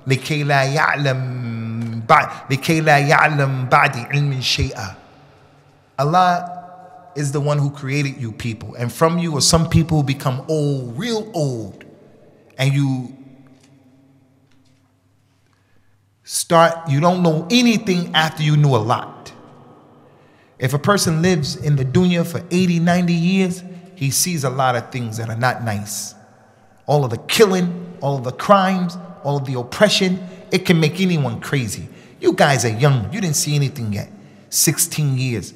likay la ya'lam ba'di ilmin shay'a. Allah is the one who created you people. And from you are some people who become old, real old. And you don't know anything after you knew a lot. If a person lives in the dunya for 80, 90 years, he sees a lot of things that are not nice. All of the killing, all of the crimes, all of the oppression, it can make anyone crazy. You guys are young. You didn't see anything yet. 16 years.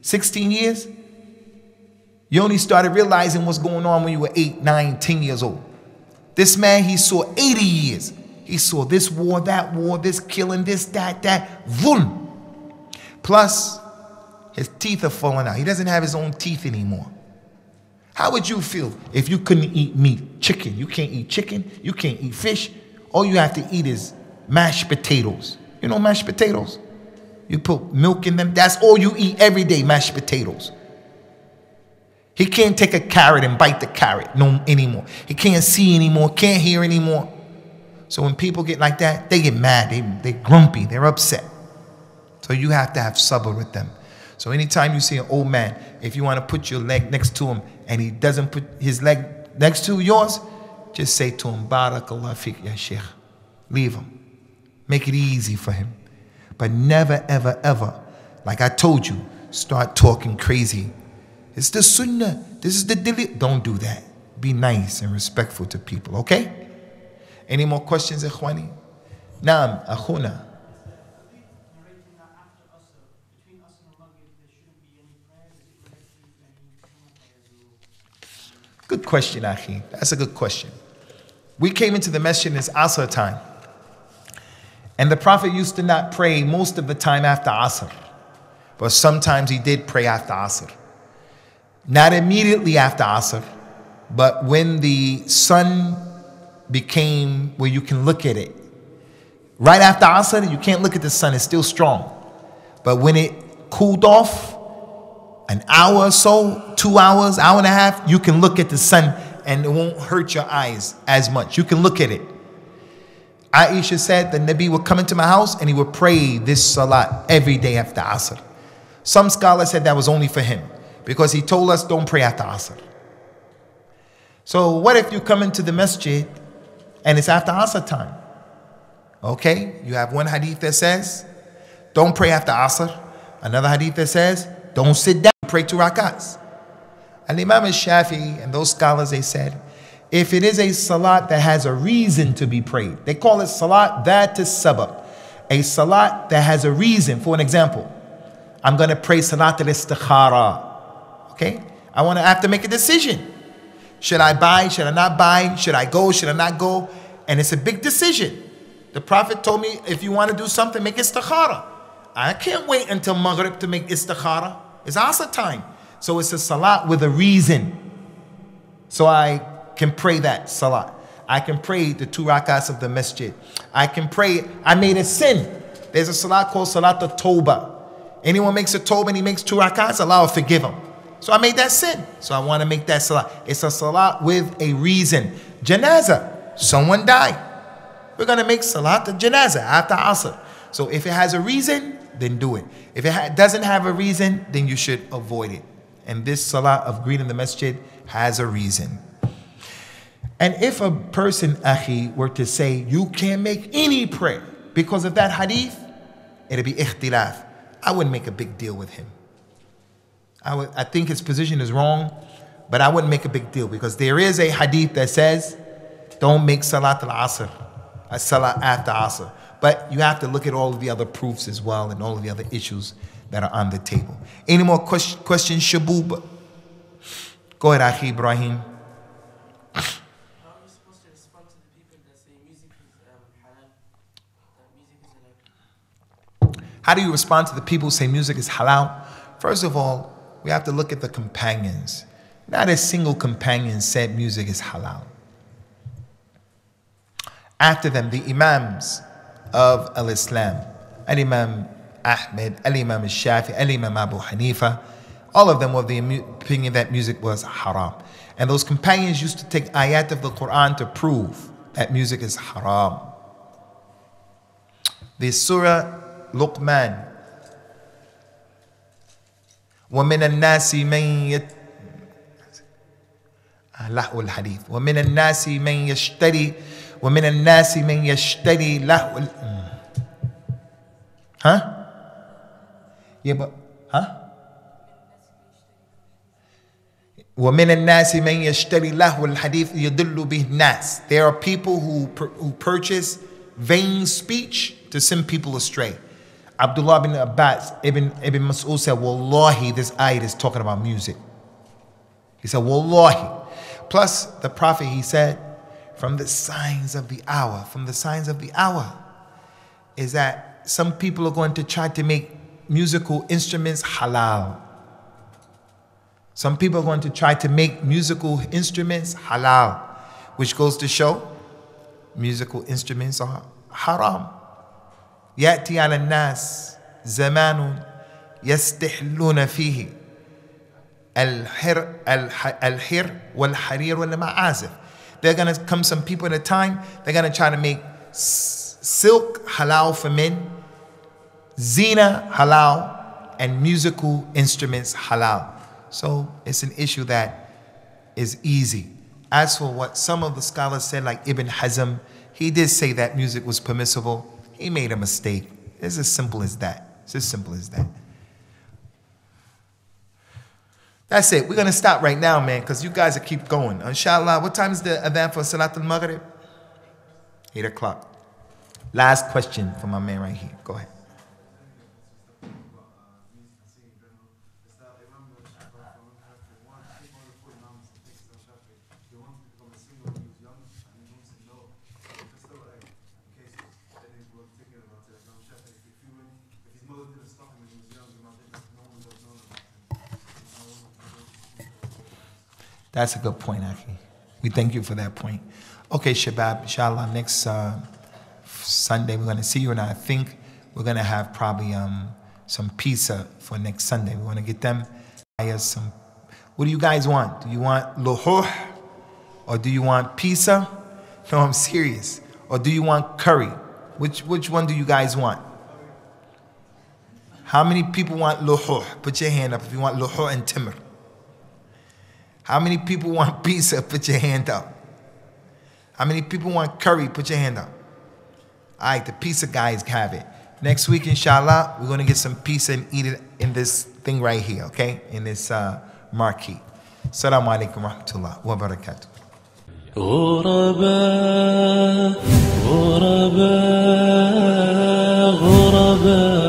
16 years? You only started realizing what's going on when you were 8, 9, 10 years old. This man, he saw 80 years. He saw this war, this killing, this, that. Vul. Plus, his teeth are falling out. He doesn't have his own teeth anymore. How would you feel if you couldn't eat meat? Chicken. You can't eat chicken. You can't eat fish. All you have to eat is mashed potatoes. You know mashed potatoes? You put milk in them. That's all you eat every day, mashed potatoes. He can't take a carrot and bite the carrot no anymore. He can't see anymore, can't hear anymore. So when people get like that, they get mad, they're grumpy, they're upset. So you have to have sabr with them. So anytime you see an old man, if you want to put your leg next to him and he doesn't put his leg next to yours, just say to him, Barakallah fiqh ya Sheikh. Leave him. Make it easy for him. But never, ever, ever, like I told you, start talking crazy. It's the sunnah. This is the delete. Don't do that. Be nice and respectful to people, okay? Any more questions, Ikhwani? Naam, Akhuna. Good question, Akhi. That's a good question. We came into the masjid in Asr time. And the Prophet used to not pray most of the time after Asr. But sometimes he did pray after Asr. Not immediately after Asr, but when the sun became where you can look at it. Right after Asr, you can't look at the sun, it's still strong. But when it cooled off, an hour or so, 2 hours, hour and a half, you can look at the sun and it won't hurt your eyes as much. You can look at it. Aisha said the Nabi would come into my house and he would pray this salat every day after Asr. Some scholars said that was only for him because he told us don't pray after Asr. So what if you come into the masjid and it's after Asr time? Okay, you have one hadith that says don't pray after Asr. Another hadith that says don't sit down, pray 2 rakats. And Imam al-Shafi'i and those scholars, they said, if it is a salat that has a reason to be prayed, they call it salat that is sabab. A salat that has a reason. For an example, I'm going to pray salat al-istikhara. Okay? I have to make a decision. Should I buy? Should I not buy? Should I go? Should I not go? And it's a big decision. The Prophet told me, if you want to do something, make istikhara. I can't wait until Maghrib to make istikhara. It's Asr time. So it's a salat with a reason. So I can pray that salat. I can pray the 2 rakats of the masjid. I can pray, I made a sin. There's a salat called salat al-tawbah. Anyone makes a tawbah and he makes 2 rakats, Allah will forgive him. So I made that sin. So I want to make that salat. It's a salat with a reason. Janazah, someone died. We're going to make salat al-janazah after Asr. So if it has a reason, then do it. If it doesn't have a reason, then you should avoid it. And this salah of greeting the masjid has a reason. And if a person, akhi, were to say, you can't make any prayer because of that hadith, it'll be ikhtilaf. I wouldn't make a big deal with him. I think his position is wrong, but I wouldn't make a big deal because there is a hadith that says, don't make salat al-asr, a salah after asr. But you have to look at all of the other proofs as well and all of the other issues that are on the table. Any more questions, Shaboob? Go ahead, Akhi Ibrahim. How are you supposed to respond to the people that say music is halal? That music is halal? How do you respond to the people who say music is halal? First of all, we have to look at the companions. Not a single companion said music is halal. After them, the Imams of al-Islam, Al-Imam Ahmed, Al-Imam al-Shafi, Al-Imam Abu Hanifa, all of them were of the opinion that music was haram. And those companions used to take ayat of the Quran to prove that music is haram. The Surah Luqman, وَمِنَ النَّاسِ مَنْ لَهْوُ الْحَدِيثِ وَمِنَ النَّاسِ مَنْ يَشْتَرِي وَمِنَ النَّاسِ مَنْ يَشْتَرِي لَهْوَ Huh? Yeah, but, huh? وَمِنَ النَّاسِ مَنْ يَشْتَرِي لَهْوَ الْحَدِيثِ يَضِلُّ بِهِ النَّاسِ. There are people who purchase vain speech to send people astray. Abdullah bin Abbas, Ibn Mas'ud said, Wallahi, this ayat is talking about music. He said, Wallahi. Plus, the Prophet, he said, from the signs of the hour is that some people are going to try to make musical instruments halal. Some people are going to try to make musical instruments halal, which goes to show musical instruments are haram. يأتي على الناس زمان يستحلون فيه al-hir wal-harir wal-ma'azif. They're going to come some people at a time, they're going to try to make silk halal for men, zina halal, and musical instruments halal. So it's an issue that is easy. As for what some of the scholars said, like Ibn Hazm, he did say that music was permissible. He made a mistake. It's as simple as that. It's as simple as that. That's it. We're going to stop right now, man, because you guys will keep going. Inshallah, what time is the adhan for Salat al-Maghrib? 8 o'clock. Last question for my man right here. Go ahead. That's a good point, Aki. We thank you for that point. Okay, Shabab, inshallah, next Sunday we're going to see you, and I think we're going to have probably some pizza for next Sunday. We want to get them some. What do you guys want? Do you want luhuh, or do you want pizza? No, I'm serious. Or do you want curry? Which one do you guys want? How many people want luhuh? Put your hand up if you want luhuh and timr. How many people want pizza? Put your hand up. How many people want curry? Put your hand up. All right, the pizza guys have it. Next week, inshallah, we're going to get some pizza and eat it in this thing right here, okay? In this marquee. Assalamu alaikum wa rahmatullah wa barakatuh. غرباء غرباء غرباء